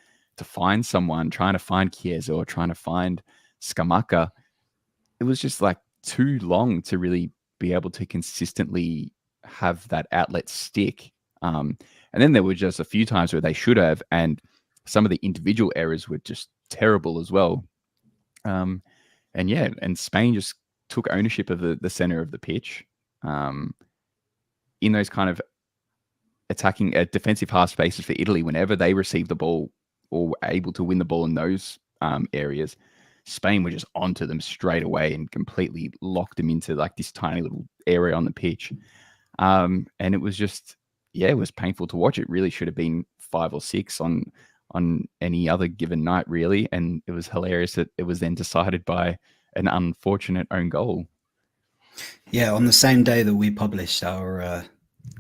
C: find someone, trying to find Chiesa or trying to find Scamacca, it was just like too long to really be able to consistently have that outlet stick. And then there were just a few times where they should have, and some of the individual errors were just terrible as well. And Spain just took ownership of the center of the pitch, in those kind of attacking defensive half spaces for Italy. Whenever they received the ball or were able to win the ball in those areas, Spain were just onto them straight away and completely locked them into like this tiny little area on the pitch. And it was just, it was painful to watch. It really should have been 5 or 6 on any other given night, really. And it was hilarious that it was then decided by an unfortunate own goal.
A: Yeah, on the same day that we published our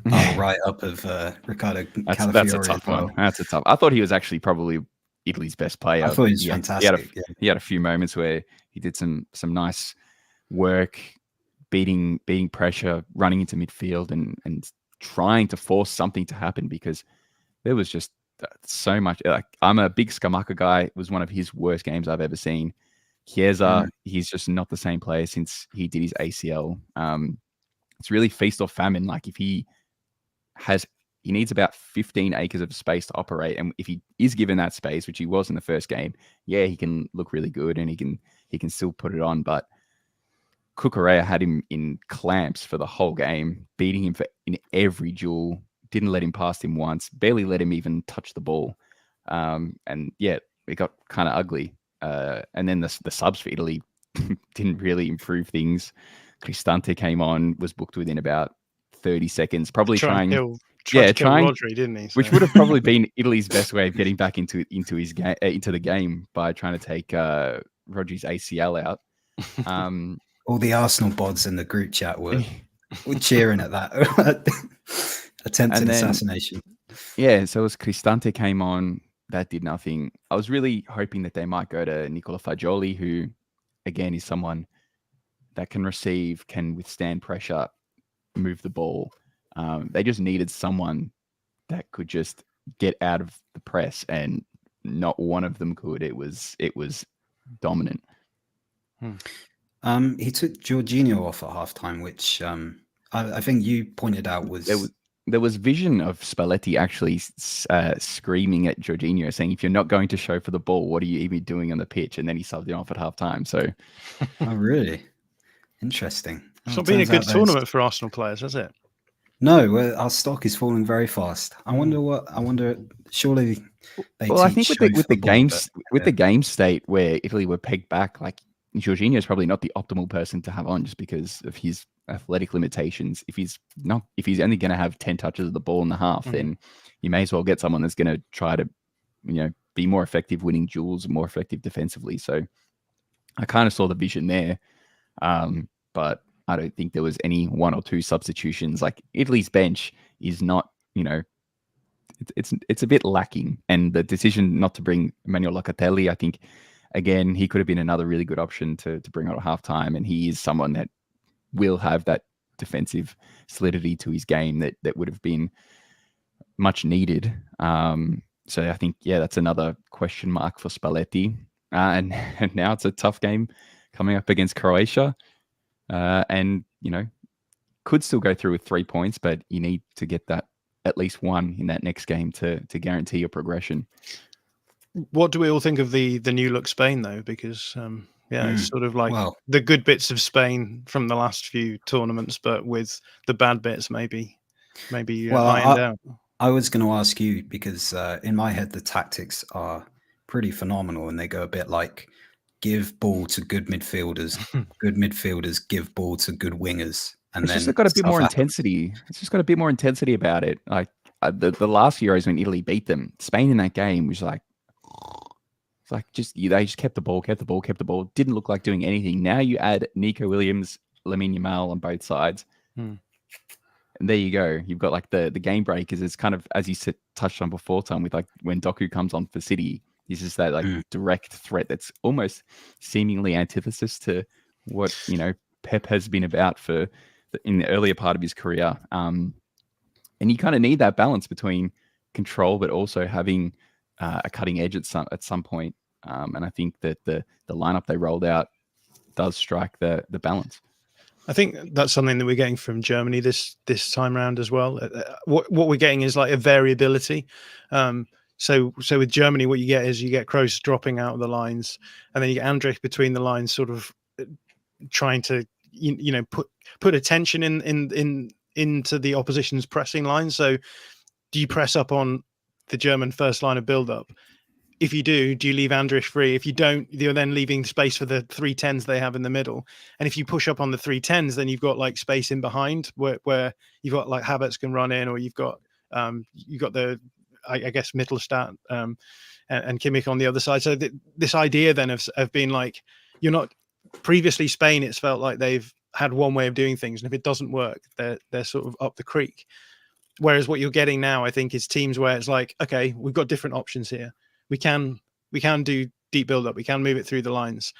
A: write-up of Ricardo Calafiori.
C: That's a tough one. That's a tough. I thought he was actually probably Italy's best player.
A: I thought he was fantastic.
C: He had a few moments where he did some nice work, beating pressure, running into midfield, and trying to force something to happen, because there was just so much. Like, I'm a big Scamacca guy. It was one of his worst games I've ever seen. Chiesa, he's just not the same player since he did his ACL. It's really feast or famine. Like, if he needs about 15 acres of space to operate, and if he is given that space, which he was in the first game, he can look really good and he can still put it on. But Cucurella had him in clamps for the whole game, beating him in every duel, didn't let him past him once, barely let him even touch the ball. It got kind of ugly. And then the subs for Italy didn't really improve things. Cristante came on, was booked within about 30 seconds, probably trying
B: Rodri, didn't he? So.
C: Which would have probably been Italy's best way of getting back into the game, by trying to take Rodri's ACL out.
A: All the Arsenal bods in the group chat were cheering at that attempted assassination.
C: Yeah, so as Cristante came on, that did nothing. I was really hoping that they might go to Nicola Fagioli, who, again, is someone that can withstand pressure move the ball. They just needed someone that could just get out of the press, and not one of them could. It was dominant.
A: He took Jorginho off at halftime, which I think you pointed out
C: there was vision of Spalletti actually screaming at Jorginho, saying, "If you're not going to show for the ball, what are you even doing on the pitch?" And then he subbed him off at halftime. So,
A: oh, really? Interesting.
B: It's not been a good tournament for Arsenal players, has it?
A: No, our stock is falling very fast. I wonder. Surely they.
C: Well, I think with the game state where Italy were pegged back, like Jorginho is probably not the optimal person to have on, just because of his athletic limitations. If he's only going to have 10 touches of the ball in the half, then you may as well get someone that's going to try to, be more effective winning duels, more effective defensively. So I kind of saw the vision there, but I don't think there was any one or two substitutions. Like Italy's bench is not, it's a bit lacking. And the decision not to bring Emmanuel Locatelli, I think, again, he could have been another really good option to bring on at halftime. And he is someone that will have that defensive solidity to his game that would have been much needed. So I think, that's another question mark for Spalletti. And now it's a tough game coming up against Croatia. And, could still go through with 3 points, but you need to get that at least one in that next game to guarantee your progression.
B: What do we all think of the new look Spain, though? Because, it's sort of like the good bits of Spain from the last few tournaments, but with the bad bits maybe ironed out.
A: I was going to ask you, because in my head, the tactics are pretty phenomenal, and they go a bit like, give ball to good midfielders, good midfielders give ball to good wingers. And
C: it's just got a bit more intensity. It's just got a bit more intensity about it. Like the last Euros when Italy beat them, Spain in that game was like, they just kept the ball. Didn't look like doing anything. Now you add Nico Williams, Lamine Yamal on both sides. And there you go. You've got like the game breakers. It's kind of, as you touched on before, Tom, with like when Doku comes on for City, this is that like direct threat that's almost seemingly antithesis to what, Pep has been about in the earlier part of his career. And you kind of need that balance between control, but also having a cutting edge at some point. And I think that the lineup they rolled out does strike the balance.
B: I think that's something that we're getting from Germany this time round as well. What we're getting is like a variability. So with Germany, what you get is you get Kroos dropping out of the lines, and then you get Andrich between the lines, sort of trying to put attention into the opposition's pressing line. So do you press up on the German first line of build-up? If you do you leave Andrich free? If you don't, you're then leaving space for the 310s they have in the middle. And if you push up on the 310s, then you've got like space in behind where you've got like Havertz can run in, or you've got the I guess Mittelstadt and Kimmich on the other side. So this idea then of being like, you're not, previously Spain, it's felt like they've had one way of doing things, and if it doesn't work, they're sort of up the creek. Whereas what you're getting now, I think, is teams where it's like, okay, we've got different options here. We can do deep build up. We can move it through the lines.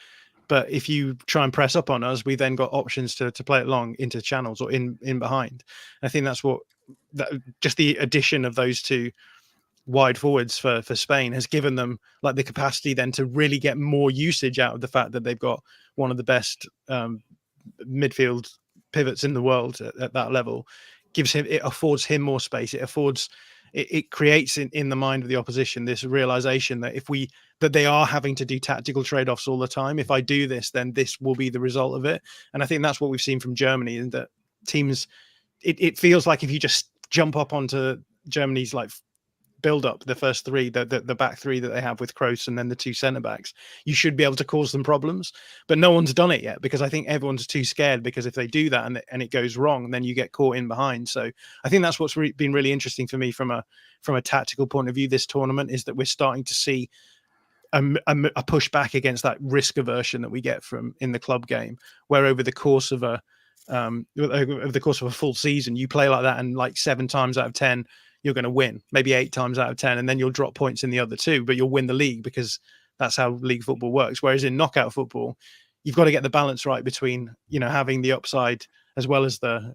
B: But if you try and press up on us, we then got options to play it long into channels or in behind. I think that's just the addition of those two wide forwards for Spain has given them like the capacity then to really get more usage out of the fact that they've got one of the best midfield pivots in the world at that level. It affords him more space. It creates in the mind of the opposition this realization that that they are having to do tactical trade-offs all the time. If I do this, then this will be the result of it. And I think that's what we've seen from Germany, and that teams, it feels like if you just jump up onto Germany's like build up, the first three, the back three that they have with Kroos and then the two centre backs, you should be able to cause them problems. But no one's done it yet, because I think everyone's too scared, because if they do that and it goes wrong, then you get caught in behind. So I think that's what's been really interesting for me from a tactical point of view this tournament, is that we're starting to see a push back against that risk aversion that we get from in the club game, where over the course of a full season, you play like that, and like 7 times out of 10 you're going to win, maybe 8 times out of 10, and then you'll drop points in the other 2, but you'll win the league, because that's how league football works. Whereas in knockout football, you've got to get the balance right between, having the upside as well as the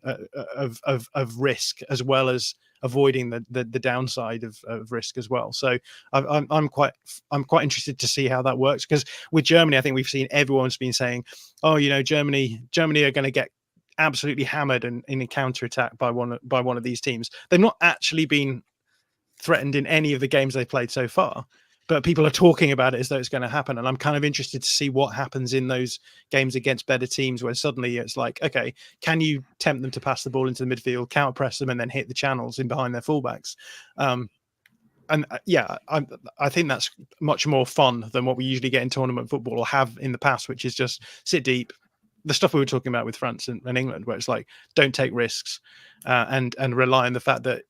B: of risk, as well as avoiding the downside of risk as well. So I'm quite interested to see how that works, because with Germany, I think we've seen everyone's been saying, oh, Germany are going to get absolutely hammered in a counter attack by one of these teams. They've not actually been threatened in any of the games they've played so far, but people are talking about it as though it's going to happen. And I'm kind of interested to see what happens in those games against better teams, where suddenly it's like, okay, can you tempt them to pass the ball into the midfield, counter press them, and then hit the channels in behind their fullbacks? I think that's much more fun than what we usually get in tournament football or have in the past, which is just sit deep. The stuff we were talking about with France and England, where it's like, don't take risks and rely on the fact that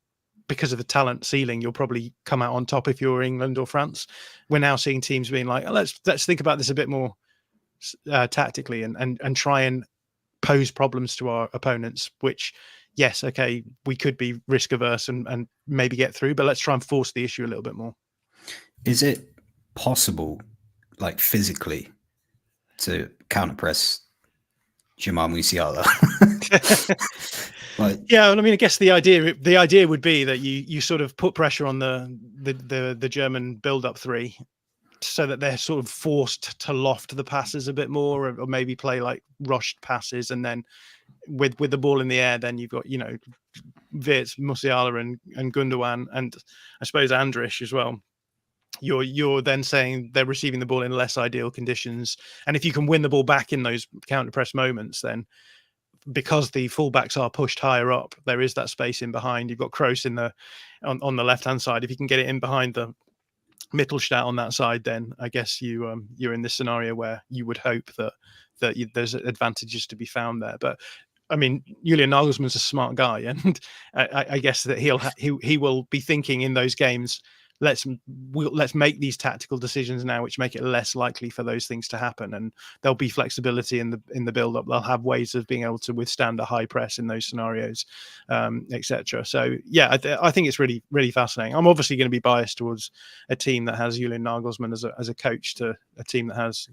B: because of the talent ceiling, you'll probably come out on top if you're England or France. We're now seeing teams being like, oh, let's think about this a bit more tactically and try and pose problems to our opponents, which, yes, okay, we could be risk averse and maybe get through, but let's try and force the issue a little bit more.
A: Is it possible, like physically, to counter press Jamal Musiala?
B: Yeah, well, I mean, I guess the idea would be that you sort of put pressure on the German build-up three, so that they're sort of forced to loft the passes a bit more, or maybe play like rushed passes, and then with the ball in the air, then you've got Wirtz, Musiala, and Gundogan, and I suppose Andrich as well. You're then saying they're receiving the ball in less ideal conditions, and if you can win the ball back in those counter press moments, then because the fullbacks are pushed higher up, there is that space in behind. You've got Kroos on the left hand side. If you can get it in behind the Mittelstadt on that side, then I guess you're in this scenario where you would hope that there's advantages to be found there. But I mean, Julian Nagelsmann's a smart guy, and I guess that he will be thinking in those games, let's make these tactical decisions now, which make it less likely for those things to happen, and there'll be flexibility in the build up. They'll have ways of being able to withstand a high press in those scenarios, etc. So yeah, I think it's really, really fascinating. I'm obviously going to be biased towards a team that has Julian Nagelsmann as a coach to a team that has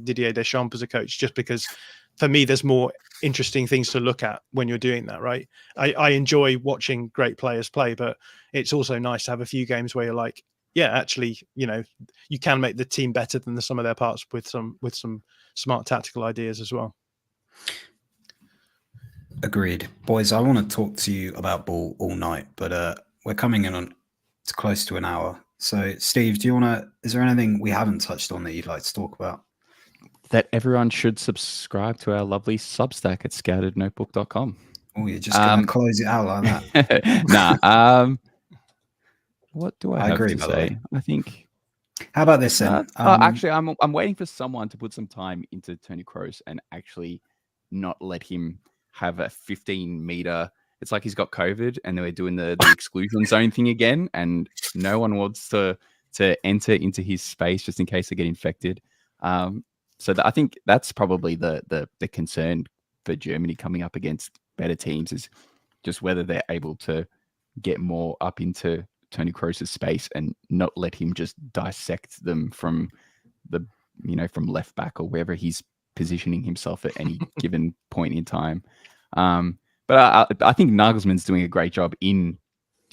B: Didier Deschamps as a coach, just because for me there's more interesting things to look at when you're doing that, right? I enjoy watching great players play, but it's also nice to have a few games where you're like, yeah, actually, you can make the team better than the sum of their parts with some smart tactical ideas as well.
A: Agreed. Boys, I want to talk to you about ball all night, but we're coming in on to close to an hour. So Steve, is there anything we haven't touched on that you'd like to talk about?
C: That everyone should subscribe to our lovely Substack at scoutednotebook.com.
A: Oh, you're just going to close it out like that?
C: Nah. What do I have
A: agree,
C: to say? I think.
A: How about this then?
C: Actually, I'm waiting for someone to put some time into Tony Kroos and actually not let him have a 15-meter. It's like he's got COVID and they're doing the exclusion zone thing again, and no one wants to enter into his space just in case they get infected. So I think that's probably the concern for Germany coming up against better teams, is just whether they're able to get more up into Tony Kroos's space and not let him just dissect them from from left back or wherever he's positioning himself at any given point in time. But I think Nagelsmann's doing a great job in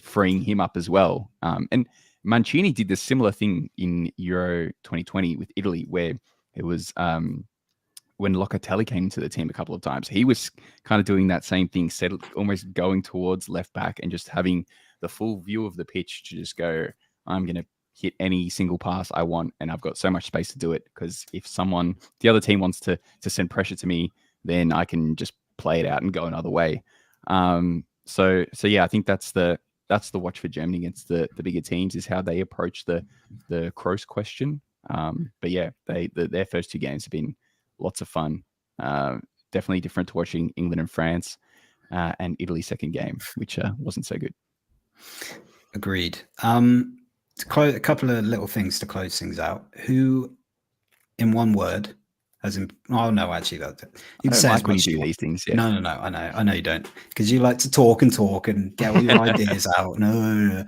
C: freeing him up as well. And Mancini did the similar thing in Euro 2020 with Italy, where it was when Locatelli came into the team a couple of times. He was kind of doing that same thing, almost going towards left back and just having the full view of the pitch to just go, I'm going to hit any single pass I want, and I've got so much space to do it, because if the other team wants to send pressure to me, then I can just play it out and go another way. So yeah, I think that's the watch for Germany against the bigger teams, is how they approach the Kroos question. But yeah, their first two games have been lots of fun. Definitely different to watching England and France, and Italy's second game, which wasn't so good.
A: Agreed. A couple of little things to close things out. Who, in one word, actually, that's it.
C: You can say like when you do these things. Yeah.
A: No. I know you don't, because you like to talk and get all your ideas out. No.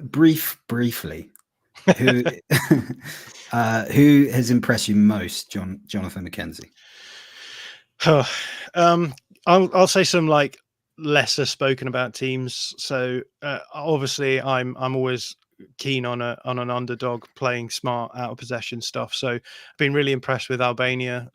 A: Briefly, who has impressed you most, Jonathan Mackenzie?
B: I'll say some like lesser spoken about teams. So obviously, I'm always keen on an underdog playing smart out of possession stuff. So I've been really impressed with Albania.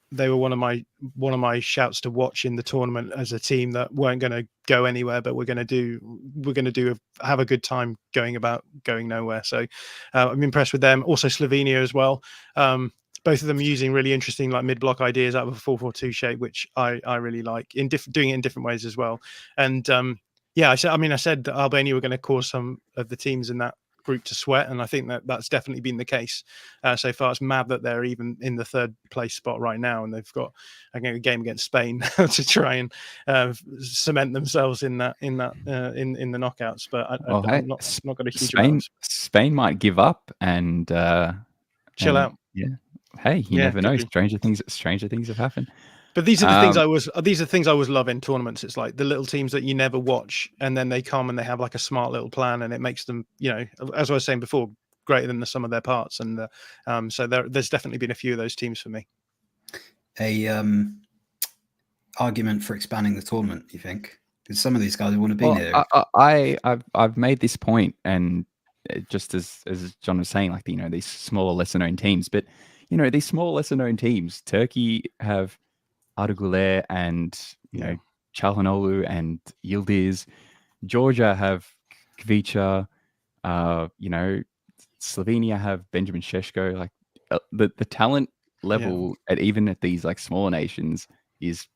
B: They were one of my shouts to watch in the tournament as a team that weren't going to go anywhere, but we're going to have a good time going nowhere. So I'm impressed with them. Also Slovenia as well. Both of them using really interesting like mid-block ideas out of a 4-4-2 shape, which I really like, doing it in different ways as well. And I said that Albania were going to cause some of the teams in that group to sweat, and I think that's definitely been the case so far. It's mad that they're even in the third place spot right now, and they've got a game against Spain to try and cement themselves in the knockouts. But I'm not got a huge amount.
C: Spain might give up and
B: chill out.
C: Yeah. Hey, you never know. Stranger things have happened.
B: But these are the things I always love in tournaments. It's like the little teams that you never watch, and then they come and they have like a smart little plan, and it makes them, as I was saying before, greater than the sum of their parts. And so there's definitely been a few of those teams for me.
A: A argument for expanding the tournament, you think? Because some of these guys want to be here.
C: I've made this point, and just as John was saying, like these smaller, lesser known teams, but these small, lesser known teams, Turkey have Arduguler and Çalhanoğlu and Yildiz. Georgia have Kvicha. Slovenia have Benjamin Šeško. Like the talent level at these like smaller nations is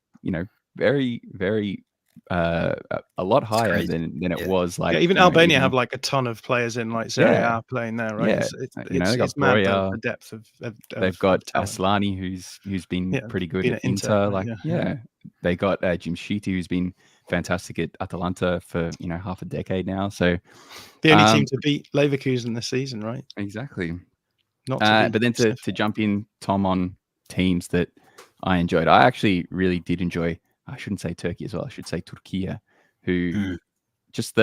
C: very, very a lot higher than it was. Like
B: even Albania have like a ton of players in like Serie A playing there, right? It's mad the depth of
C: they've got
B: talent.
C: Aslani who's been pretty good at Inter. They got Jimshiti, who's been fantastic at Atalanta for half a decade now. So
B: the only team to beat Leverkusen this season, right?
C: Exactly. But then to jump in, Tom, on teams that I enjoyed, I actually really did enjoy. I shouldn't say Turkey as well. I should say Turkiye, who just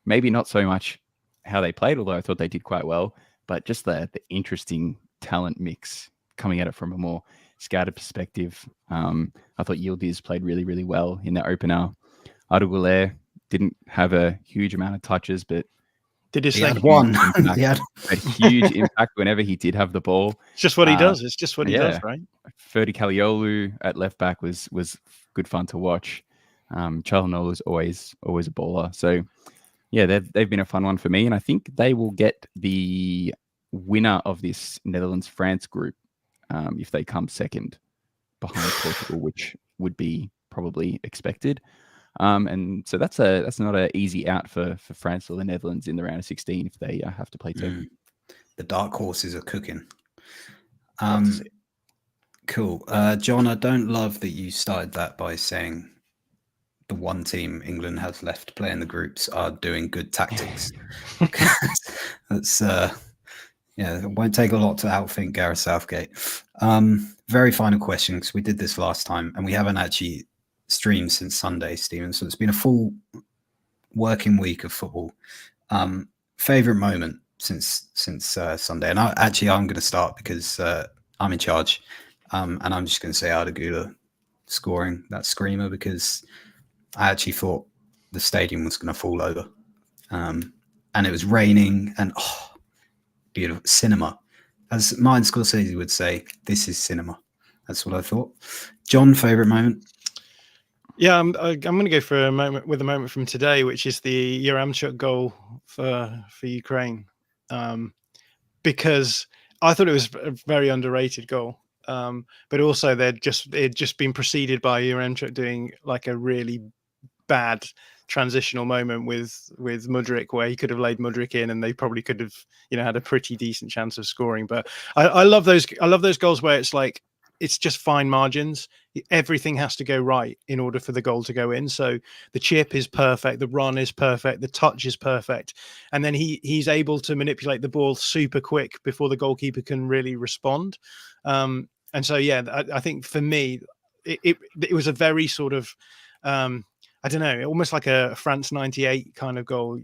C: maybe not so much how they played, although I thought they did quite well, but just the interesting talent mix coming at it from a more scouted perspective. I thought Yildiz played really, really well in the opener. Arduguler didn't have a huge amount of touches, but
B: he
A: had one.
C: He had a huge impact whenever he did have the ball.
B: It's just what he does. It's just what he does, right?
C: Ferdi Kaliolu at left back was good fun to watch. Çalhanoğlu is always a baller. So yeah, they've been a fun one for me, and I think they will get the winner of this Netherlands-France group if they come second behind Portugal, which would be probably expected. And so that's not an easy out for France or the Netherlands in the round of 16 if they have to play Turkey.
A: The dark horses are cooking. Cool. John, I don't love that you started that by saying the one team England has left to play in the groups are doing good tactics. That's it won't take a lot to outthink Gareth Southgate. Very final question, because we did this last time and we haven't actually streamed since Sunday, Stephen. So it's been a full working week of football. Favorite moment since Sunday, and I'm going to start because I'm in charge, and I'm just going to say Arduguler scoring that screamer, because I actually thought the stadium was going to fall over, and it was raining, and beautiful cinema, as Martin Scorsese would say. This is cinema. That's what I thought. John, favorite moment?
B: Yeah, I'm going to go for a moment from today, which is the Yaremchuk goal for Ukraine, because I thought it was a very underrated goal. But also they'd just been preceded by Yaremchuk doing like a really bad transitional moment with Mudryk, where he could have laid Mudryk in, and they probably could have had a pretty decent chance of scoring. But I love those goals where it's like, it's just fine margins. Everything has to go right in order for the goal to go in. So the chip is perfect, the run is perfect, the touch is perfect, and then he's able to manipulate the ball super quick before the goalkeeper can really respond. And so I think for me it was a very sort of I don't know, almost like a France '98 kind of goal.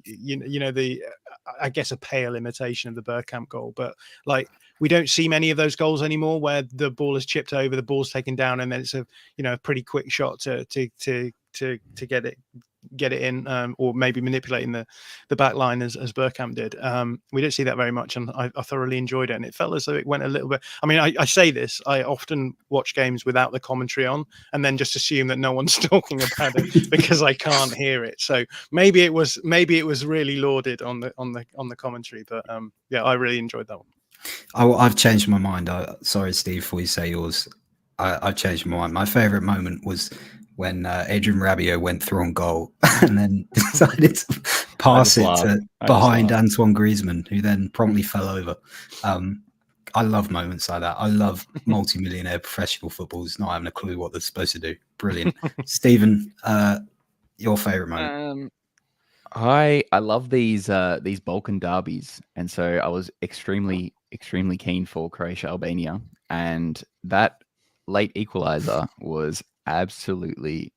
B: I guess, a pale imitation of the Bergkamp goal. But like, we don't see many of those goals anymore where the ball is chipped over, the ball's taken down, and then it's a pretty quick shot to get it in, or maybe manipulating the back line as Bergkamp did. We don't see that very much, and I thoroughly enjoyed it, and it felt as though it went a little bit. I mean, I say this, I often watch games without the commentary on, and then just assume that no one's talking about it because I can't hear it. So maybe it was really lauded on the commentary, but yeah, I really enjoyed that one.
A: I've changed my mind. Sorry, Steve, before you say yours, I've changed my mind. My favourite moment was when Adrian Rabiot went through on goal and then decided to pass it to behind Antoine Griezmann, who then promptly fell over. I love moments like that. I love multi-millionaire professional footballers not having a clue what they're supposed to do. Brilliant. Stephen, your favourite moment?
C: I love these Balkan derbies, and so I was extremely keen for Croatia Albania, and that late equalizer was absolutely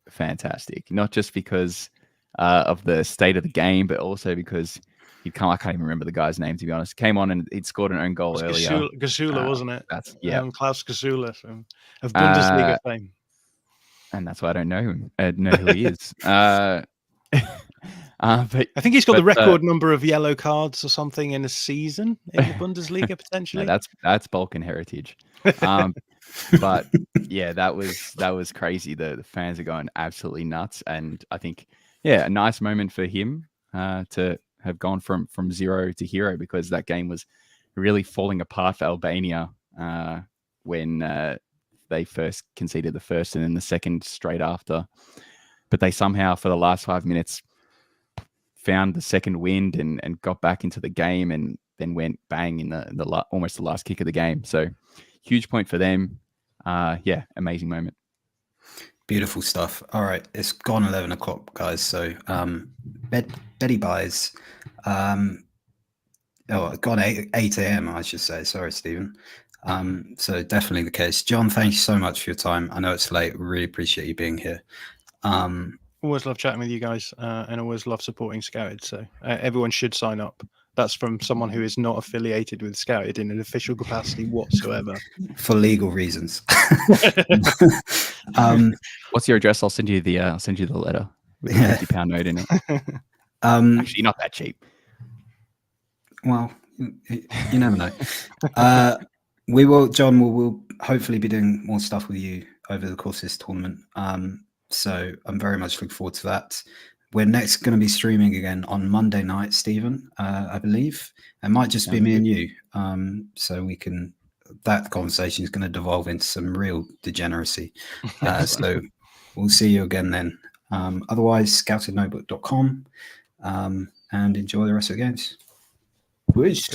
C: fantastic. Not just because of the state of the game, but also because I can't even remember the guy's name, to be honest. Came on and he'd scored an own goal earlier.
B: Gasula, wasn't it?
C: That's
B: Klaus Gasula of Bundesliga fame.
C: And that's why I don't know him. Know who he is. But
B: I think he's got the record number of yellow cards or something in a season in the Bundesliga potentially.
C: No, that's Balkan heritage. But yeah, that was crazy. The fans are going absolutely nuts, and I think a nice moment for him to have gone from 0 to hero, because that game was really falling apart for Albania when they first conceded the first and then the second straight after. But they somehow, for the last 5 minutes, found the second wind and got back into the game, and then went bang in the almost the last kick of the game. So huge point for them. Amazing moment.
A: Beautiful stuff. All right, it's gone 11 o'clock, guys. So Betty buys. Gone 8 a.m. I should say. Sorry, Stephen. So definitely the case. John, thank you so much for your time. I know it's late. We really appreciate you being here.
B: Always love chatting with you guys, and always love supporting Scouted. So everyone should sign up. That's from someone who is not affiliated with Scouted in an official capacity whatsoever.
A: For legal reasons.
C: What's your address? I'll send you the letter with a £50 note in it. Actually, not that cheap.
A: Well, you never know. We'll hopefully be doing more stuff with you over the course of this tournament. So I'm very much looking forward to that. We're next going to be streaming again on Monday night, Stephen, I believe. It might just be me and you. So that conversation is going to devolve into some real degeneracy. So we'll see you again then. Otherwise, scoutednotebook.com, and enjoy the rest of the games.
C: Peace.